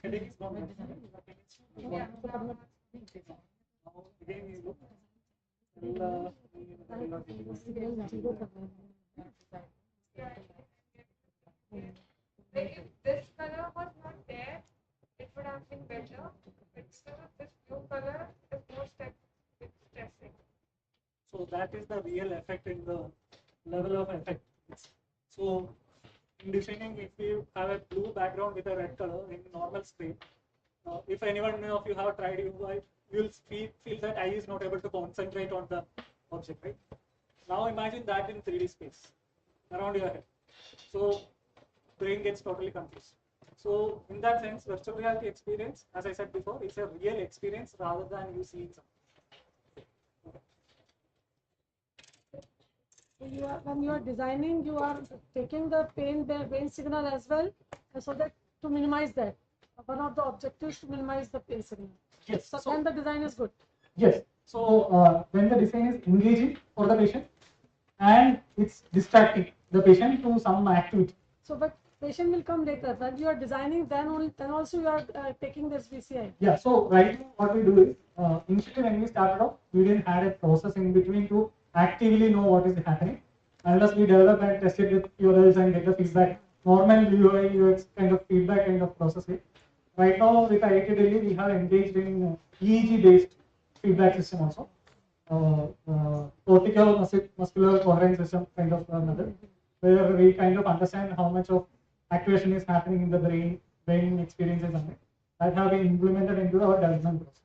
S1: Headache is not necessary.
S3: Yeah.
S1: Now again you look.
S3: Like if this color was not there, it would have been better. But still, this blue color is more stressing.
S1: So that is the real effect in the level of effect. So in designing, if you have a blue background with a red color in normal screen, if anyone of you have tried, you'll feel that eye is not able to concentrate on the object, right? Now imagine that in 3D space around your head. So brain gets totally confused. So in that sense, virtual reality experience, as I said before, is a real experience rather than you seeing something.
S2: You are, when you are designing, you are taking the pain signal as well, so that to minimize that. One of the objectives to minimize the pain signal.
S1: Yes.
S2: So then the design is good.
S1: Yes. So when the design is engaging for the patient and it's distracting the patient to some activity.
S2: So, but patient will come later. When you are designing, then also you are taking this VCI.
S1: Yeah. So right now what we do is initially when we started off, we didn't have a process in between to actively know what is happening. Unless we develop and test it with URLs and get the feedback, normal UI UX kind of feedback kind of process. Right now with IIT Delhi, we have engaged in EEG based feedback system also. Cortical muscular coherence system kind of method, where we kind of understand how much of activation is happening in the brain experiences and that have been implemented into our development process.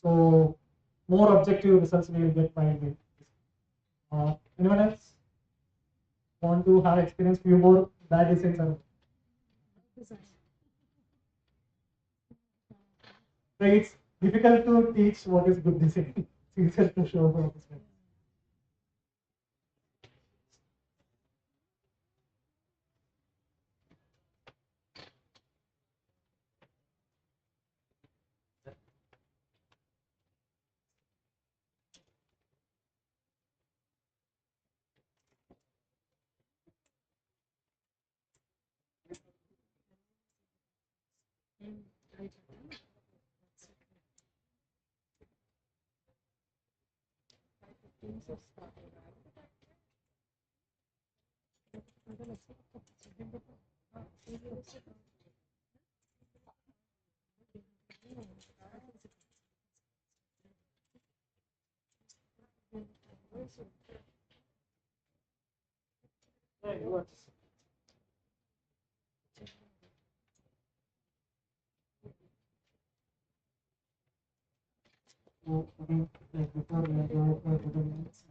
S1: So more objective results we will get by this. Anyone else want to have experience few more bad designs? So it's difficult to teach what is good design. It's easier to show what is bad. Yeah, it works. Like before we go to the minutes.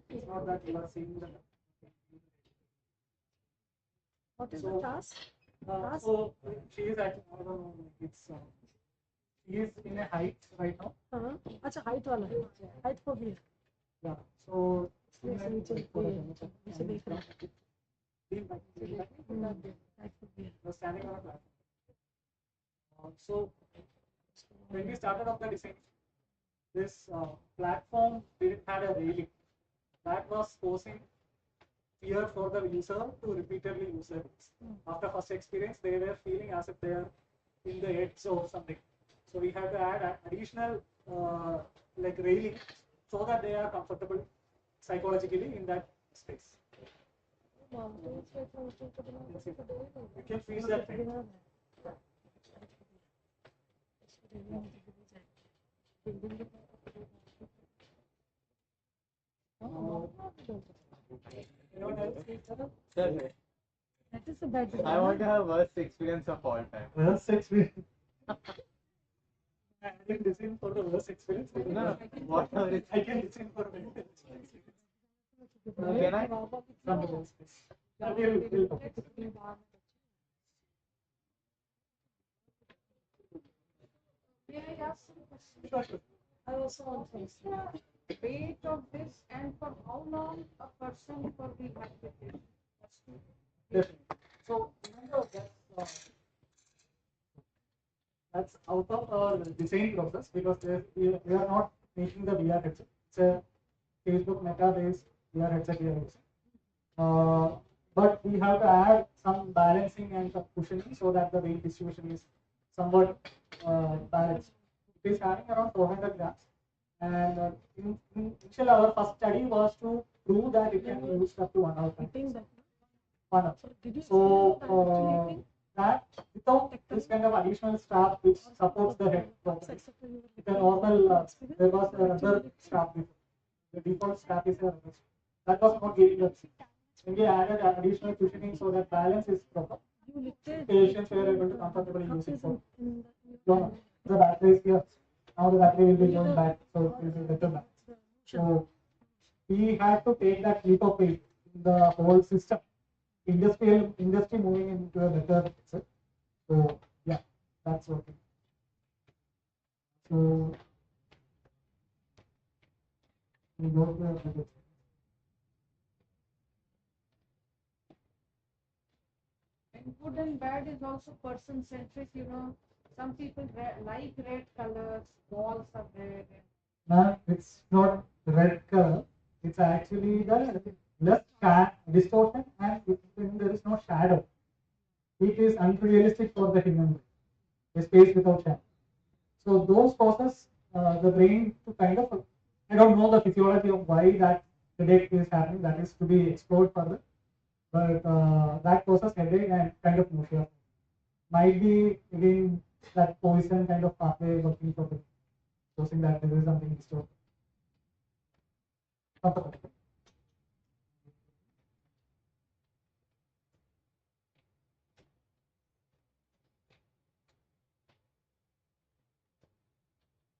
S1: It's not that you are seeing the.
S2: What is the task?
S1: So she is at it's she is in a height right now.
S2: अच्छा height वाला height phobia.
S1: Yeah. So
S2: नीचे नीचे देख रहा है.
S1: Standing on a platform. So when we started off the design, this platform didn't have a railing. That was posing fear for the user to repeatedly use it. After first experience, they were feeling as if they are in the edge or something. So we had to add additional like railing so that they are comfortable psychologically in that space. You can feel that thing. Anyone else?
S4: Sir,
S2: That is a bad
S4: I want to have worst experience of all time.
S1: Worst experience. I didn't design for the worst experience.
S4: Whatever it
S1: I can design for the better experience.
S4: Can I?
S1: From the worst case. We'll talk.
S3: May I ask some questions?
S1: Sure, sure.
S2: I also want to ask.
S3: The weight of this and for how long a person for the application?
S1: Definitely. So remember that's out of our design process because we are not making the VR headset. It's a Facebook Meta based VR headset we are using. But we have to add some balancing and some cushioning so that the weight distribution is somewhat balanced. It is having around 400 grams. And initially, our first study was to prove that it can be used up to 1 hour.
S2: Eating that.
S1: 1 hour.
S2: So did you
S1: So
S2: see
S1: that without this kind of additional strap which supports the head properly. With a normal, there was a rubber strap before. The default strap is a rubber strap. That was not giving the when we added additional cushioning so that balance is proper. Patients were able to comfortably use it for. No, the battery is here. Now the battery will be going back, so it will be better balance. So we had to take that leap of faith in the whole system. Industry moving into a better picture. So yeah, that's working. So we go to the project.
S3: And good and bad is also person centric, Some people like red colors, walls are red.
S1: Now it's not red color. It's actually the less distortion and when there is no shadow. It is unrealistic for the human brain. A space without shadow. So those causes the brain to kind of, I don't know the physiology of why that headache is happening. That is to be explored further. But that causes headache and kind of nausea. Might be again that poison kind of pathway working for the causing that there is something distorted.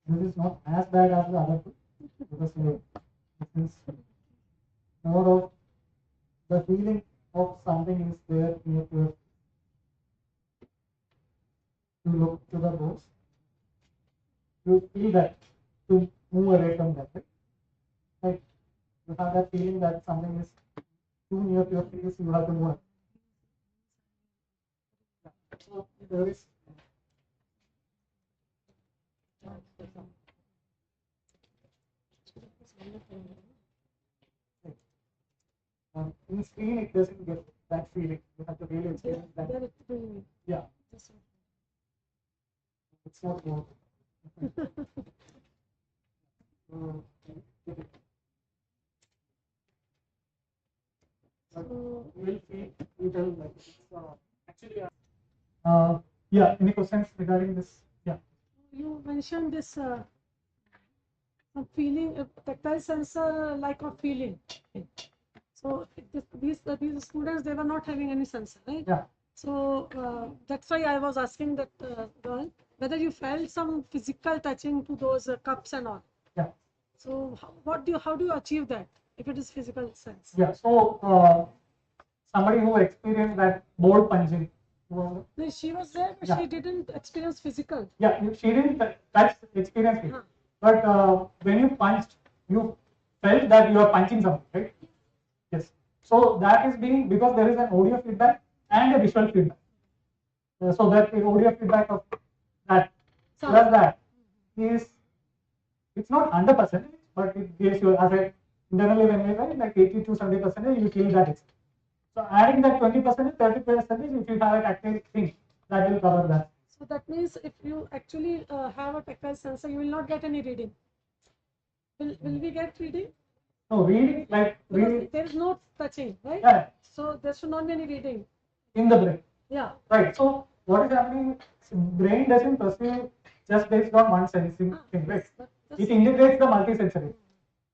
S1: This is not as bad as the other two because this is more of the feeling of something is there near to your. You look to the bones. You feel that to move away from that, right? Like you have that feeling that something is too near to your face, you have to move. So there is. In screen, it doesn't get that feeling. You have to really experience that. Yeah. It's not more. So we'll feel little like it's, actually. Yeah. Any questions regarding this? Yeah.
S2: You mentioned this feeling, tactile sensor like a feeling. So these students, they were not having any sensor, right?
S1: Yeah.
S2: So that's why I was asking that girl whether you felt some physical touching to those cups and all.
S1: Yeah.
S2: So how do you achieve that if it is physical sense?
S1: Yeah. So somebody who experienced that board punching.
S2: No, she was there, but
S1: Yeah.
S2: she didn't experience physical.
S1: Yeah, she didn't touch experience it. But when you punched, you felt that you are punching something, right? Yes. So that is being because there is an audio feedback and a visual feedback. So that the audio feedback of that plus that is it's not 100%, but it gives you as a internally when we write like 80 to 70%, you feel that experience. So adding that 20%, 30%, if you have a tactile thing, that will cover that.
S2: So that means if you actually have a tactile sensor, you will not get any reading. Will we get reading?
S1: No, reading like reading.
S2: There is no touching, right?
S1: Yeah.
S2: So there should not be any reading.
S1: In the brain.
S2: Yeah.
S1: Right. So what is happening? Brain doesn't perceive just based on one sensing thing, right? It integrates the multi-sensory.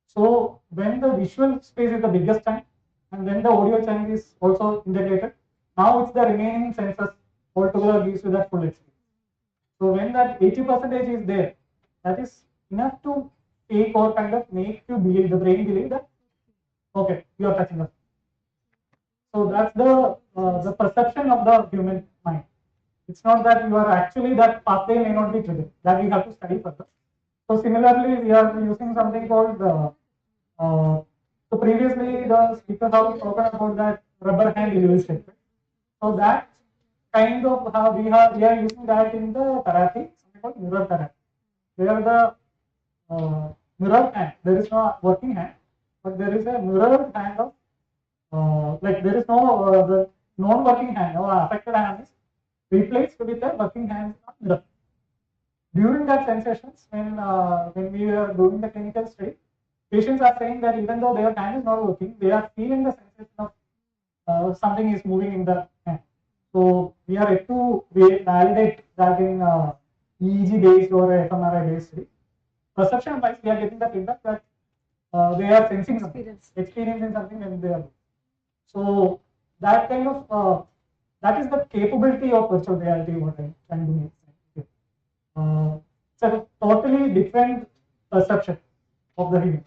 S1: So when the visual space is the biggest chunk, and when the audio chunk is also integrated, now it's the remaining sensors altogether gives you that full experience. So when that 80% is there, that is enough to take or kind of make you believe, the brain believe that, okay, you are touching us. So that's the perception of the human mind. It's not that you are actually, that pathway may not be triggered. That we have to study further. So similarly, we are using something called so previously the speaker have spoken about that rubber hand illusion. So that kind of how we are using that in the therapy, something called mirror therapy. Where the mirror hand, there is no working hand, but there is a mirrored hand of like there is no the non-working hand or affected hand is replaced with a working hand of mirror. During that sensations, when we are doing the clinical study, patients are saying that even though their hand is not working, they are feeling the sensation of something is moving in the hand. So we are yet to validate that in EEG based or fMRI based study. Perception wise, we are getting the feedback that they are sensing something, experiencing something when they are. So that kind of that is the capability of virtual reality. What I can do. It's a totally different perception of the human.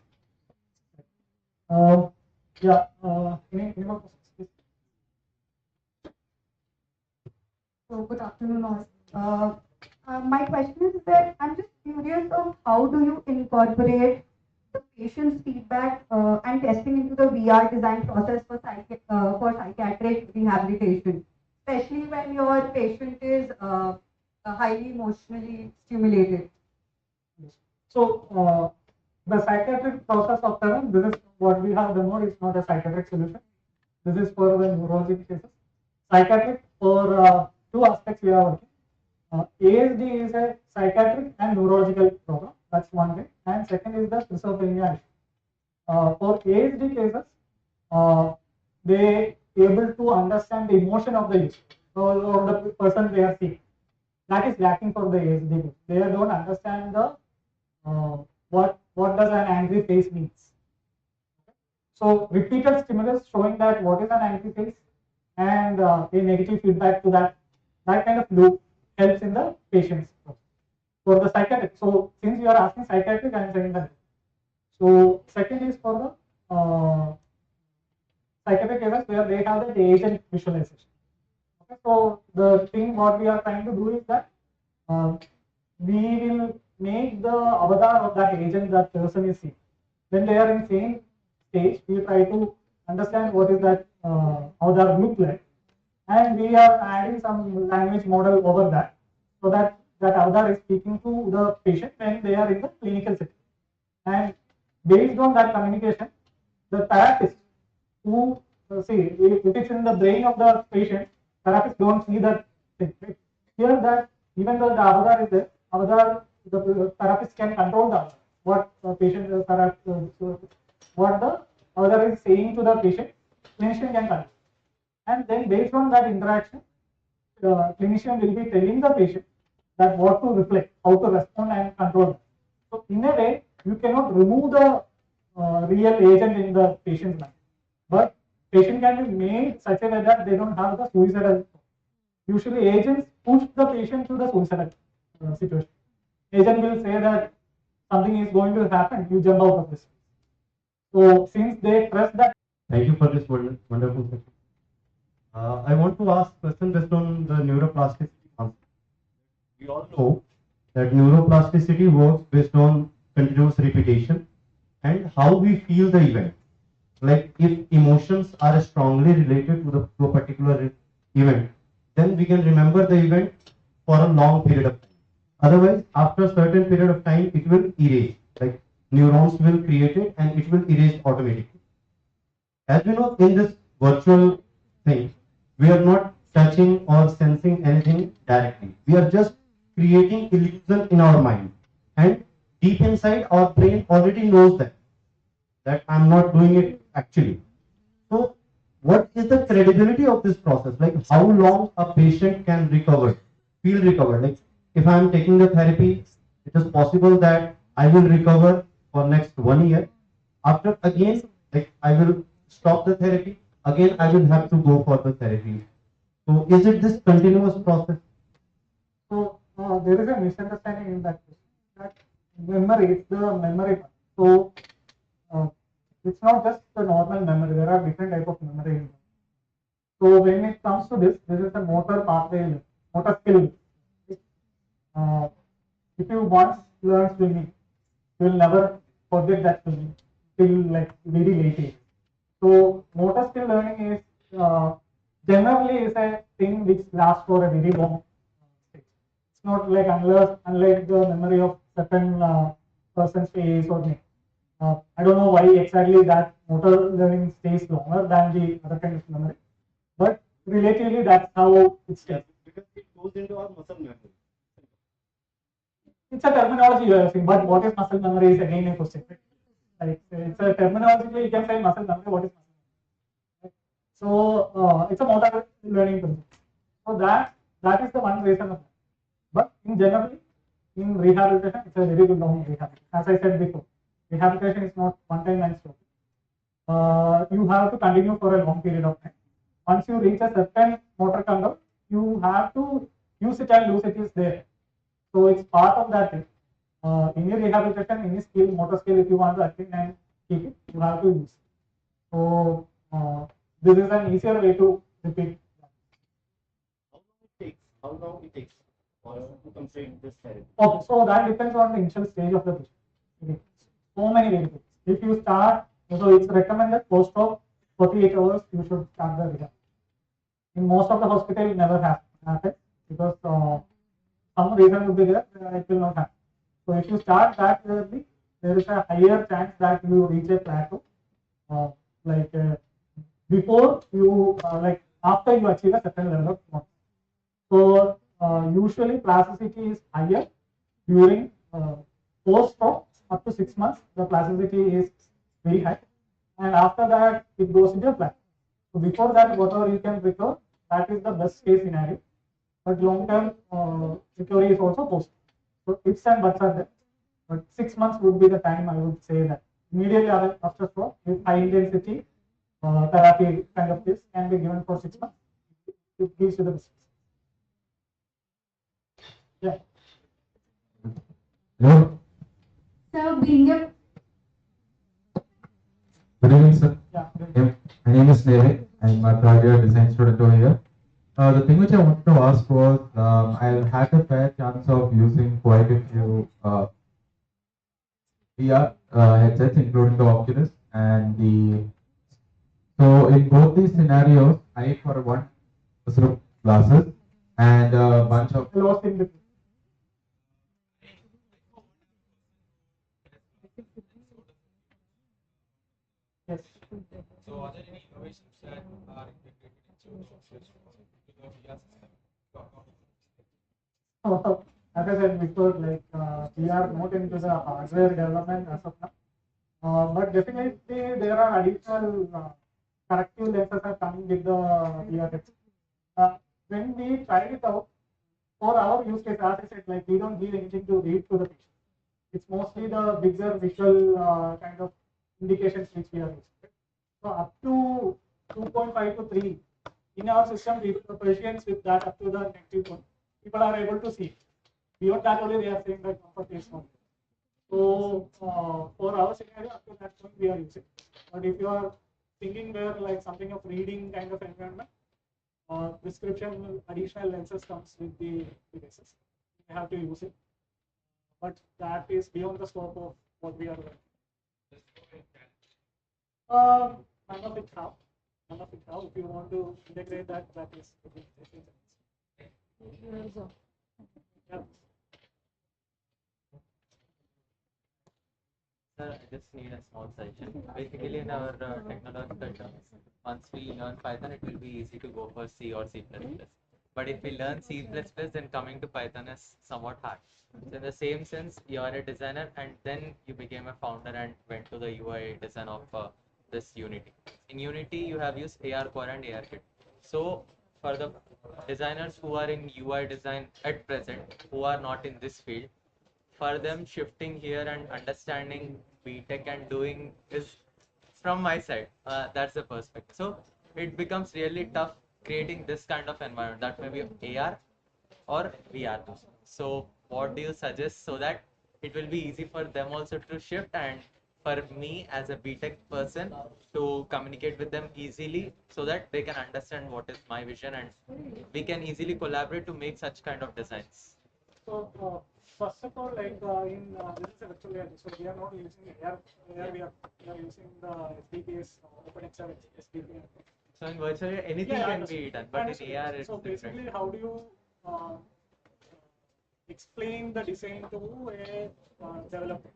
S1: Yeah. Any more questions, please?
S5: So good afternoon all. My question is that I'm just curious of how do you incorporate the patient's feedback and testing into the VR design process for psychiatric rehabilitation, especially when your patient is highly emotionally stimulated.
S1: So the psychiatric process of therapy, this is what we have demoed, is not a psychiatric solution. This is for the neurologic cases. Psychiatric, for two aspects we are working. ASD is a psychiatric and neurological problem. That's one thing. And second is the schizophrenia. For ASD cases, they able to understand the emotion of the user or the person they are seeing. That is lacking for the ASD. They don't understand the what does an angry face means. So repeated stimulus showing that what is an angry face and a negative feedback to that kind of loop helps in the patient's process. For the psychiatric, so since you are asking psychiatric, I am saying that. So second is for the psychiatric cases where they have the agent visualization. Okay, so the thing what we are trying to do is that we will make the avatar of that agent that person is seeing. When they are in same stage, we try to understand what is that avatar look like, and we are adding some language model over that, so that that avatar is speaking to the patient when they are in the clinical setting. And based on that communication, the therapist who see if it's in the brain of the patient, therapists don't see that thing. Right? Here that even though the avatar is there, the therapist can control the avatar. What the patient what the avatar is saying to the patient, clinician can control. And then based on that interaction, the clinician will be telling the patient that what to reflect, how to respond and control that. So in a way, you cannot remove the real agent in the patient's mind, but patient can be made such a way that they don't have the suicidal. Usually agents push the patient to the suicidal situation. Agent will say that something is going to happen, you jump out of this. So since they trust that.
S6: Thank you for this wonderful session. I want to ask a question based on the neuroplasticity concept. We all know that neuroplasticity works based on continuous repetition and how we feel the event. Like if emotions are strongly related to a particular event, then we can remember the event for a long period of time. Otherwise, after a certain period of time, it will erase. Like neurons will create it and it will erase automatically. As we know, in this virtual thing, we are not touching or sensing anything directly. We are just creating illusion in our mind. And deep inside, our brain already knows that I'm not doing it actually. So what is the credibility of this process? Like how long a patient can feel recovered? Like if I'm taking the therapy, it is possible that I will recover for next 1 year. After again, like I will stop the therapy, again I will have to go for the therapy. So is it this continuous process?
S1: So there is a misunderstanding in that. That memory, it's the memory part. So uh, it's not just the normal memory. There are different type of memory. So when it comes to this is a motor pathway, motor skill. Uh, if you once learn swimming, you will never forget that swimming till like very late age. So motor skill learning is generally is a thing which lasts for a very long stage. It's not like unlike the memory of certain person's face or name. I don't know why exactly that motor learning stays longer than the other kind of memory, but relatively that's how it stays.
S6: Because it goes into our muscle memory.
S1: It's a terminology you are using, but what is muscle memory is again a question. Like it's a terminology you can say muscle memory. What is muscle memory? So it's a motor learning principle. So that is the one reason of that. But in generally, in rehabilitation, it's a very good long rehabilitation. As I said before, rehabilitation is not one time and stop. You have to continue for a long period of time. Once you reach a certain motor control, you have to use it and lose it is there. So it's part of that thing. Any rehabilitation, any skill, motor skill, if you want to attain and keep it, you have to use. So this is an easier way to repeat.
S6: How long it takes for to complete this therapy?
S1: Okay, so that depends on the initial stage of the patient. Okay. So many variables. If you start, so it's recommended post of 48 hours, you should start the rehab. In most of the hospital, it never happens because some reason will be there, it will not happen. So if you start that early, there is a higher chance that you reach a plateau. Uh, like before you, like after you achieve a certain level of performance. So usually plasticity is higher during post of up to 6 months. The plasticity is very high, and after that it goes into a plateau. So before that, whatever you can recover, that is the best case scenario. But long term recovery is also possible. So ifs and buts are there. But 6 months would be the time I would say that immediately after stroke, with high intensity therapy kind of this can be given for 6 months. It gives you the best. Yeah.
S7: Hello.
S5: So being a
S7: Good evening, sir.
S1: Yeah.
S7: My name is Nere. I'm a third year design student over here. The thing which I wanted to ask was, I've had a fair chance of using quite a few VR headsets, including the Oculus and the. So in both these scenarios, I for one sort of glasses and a bunch of.
S1: I lost in between. Yes.
S8: So are there any innovations that are integrated into Worksho to the VR system to account
S1: So, as I said before, like we are not into the hardware development as of now. But definitely there are additional corrective lenses are coming with the VR headset. When we tried it out, for our use case, as I said, like we don't give anything to read to the patient. It's mostly the bigger visual kind of indications which we are using. So up to 2.5 to 3 in our system, the patients with that up to the negative one, people are able to see. Beyond that only they are saying that comfort is not. So for our scenario, up to that point we are using. But if you are thinking where like something of reading kind of environment, prescription additional lenses comes with the devices. You have to use it. But that is beyond the scope of what we are doing. None of it how. None of it how. If you want to integrate that, that is. Yeah.
S4: Sir, I just need a small suggestion. Basically, in our technological terms, once we learn Python, it will be easy to go for C or C++. But if we learn C++, then coming to Python is somewhat hard. So in the same sense, you are a designer and then you became a founder and went to the UI design of this Unity. In Unity, you have used AR Core and AR Kit. So for the designers who are in UI design at present, who are not in this field, for them shifting here and understanding BTech and doing is from my side. That's the perspective. So it becomes really tough creating this kind of environment that may be AR or VR. So what do you suggest so that it will be easy for them also to shift, and for me as a BTech person to communicate with them easily so that they can understand what is my vision and we can easily collaborate to make such kind of designs.
S1: So, first of all, like this is a virtual reality, so we are not using AR, we are using the SDKs, OpenXR SDK.
S4: So in virtual anything
S1: Yeah,
S4: can be done, but in AR it's
S1: so basically,
S4: different.
S1: how do you explain the design to a developer?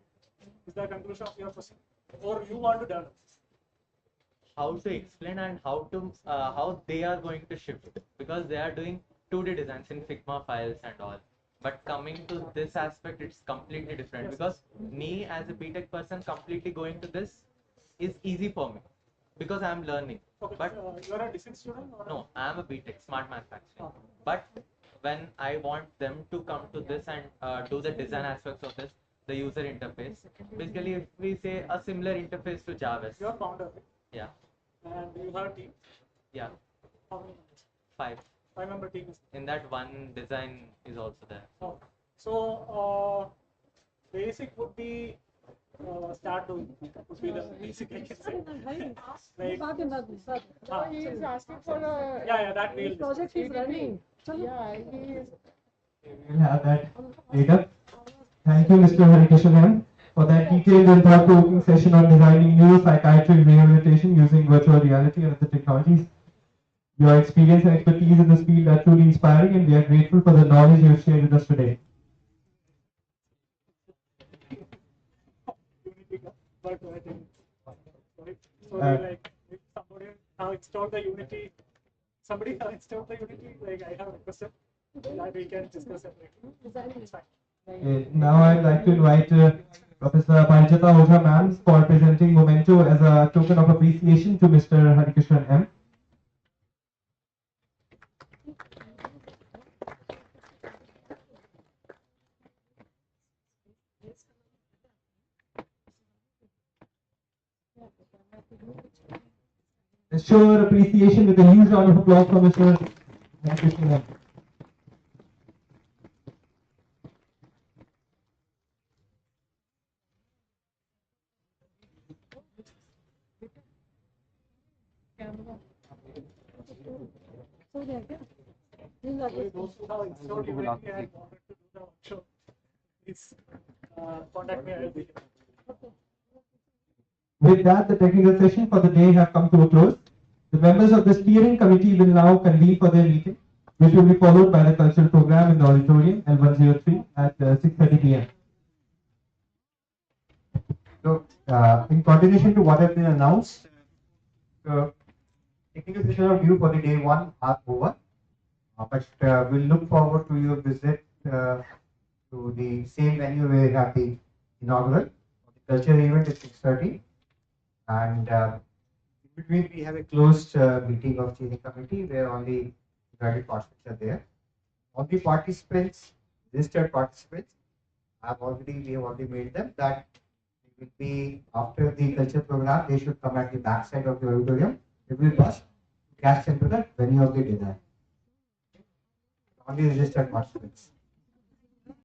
S1: Is the conclusion of your question, or you want to develop?
S4: How to explain and how they are going to shift, because they are doing 2D designs in Figma files and all. But coming to this aspect, it's completely different, because me as a BTech person completely going to this is easy for me because I'm learning.
S1: Okay,
S4: But
S1: you are a design student, or
S4: no, I'm a BTech smart manufacturing. But when I want them to come to this and do the design aspects of this, the user interface, basically if we say a similar interface to Java.
S1: you are founder, right?
S4: Yeah.
S1: And you have a team.
S4: Yeah.
S1: How many members?
S4: 5.
S1: 5-member team.
S4: In that, one design is also there.
S1: Oh. So, basic would be start doing. Would be the basic, I can say. Like,
S2: He is asking for a
S1: yeah, that will.
S2: project is running.
S3: Yeah, he is.
S6: We will have that later. Thank you, Mr. Harikishan, for that detailed and thought-provoking session on designing neuropsychiatric rehabilitation using virtual reality and other technologies. Your experience and expertise in this field are truly inspiring, and we are grateful for the knowledge you have shared with us today.
S1: But I think, so like if somebody have installed the Unity, like I have requested that we can discuss separately. It's fine.
S6: Now I'd like to invite Professor Parijata Ojha ma'am for presenting memento as a token of appreciation to Mr. Harikishan M. Let's show our appreciation with a huge round of applause for Mr. Harikishan M.
S1: Those who have installed Unity and wanted to do the workshop, please contact me. I will be here.
S6: With that, the technical session for the day have come to a close. The members of the steering committee will now convene for their meeting, which will be followed by the cultural program in the auditorium L103 at 6:30 p.m. So, in continuation to what has been announced, the technical session of DeW for the day 1 are over. But we'll look forward to your visit to the same venue where we have the inaugural. The culture event at 6:30. And in between, we have a closed meeting of steering committee where only invited participants are there. All the participants, registered participants, we have already made them that it will be after the culture program. They should come at the back side of the auditorium. It will bus catch them to the venue of the dinner. Only registered participants.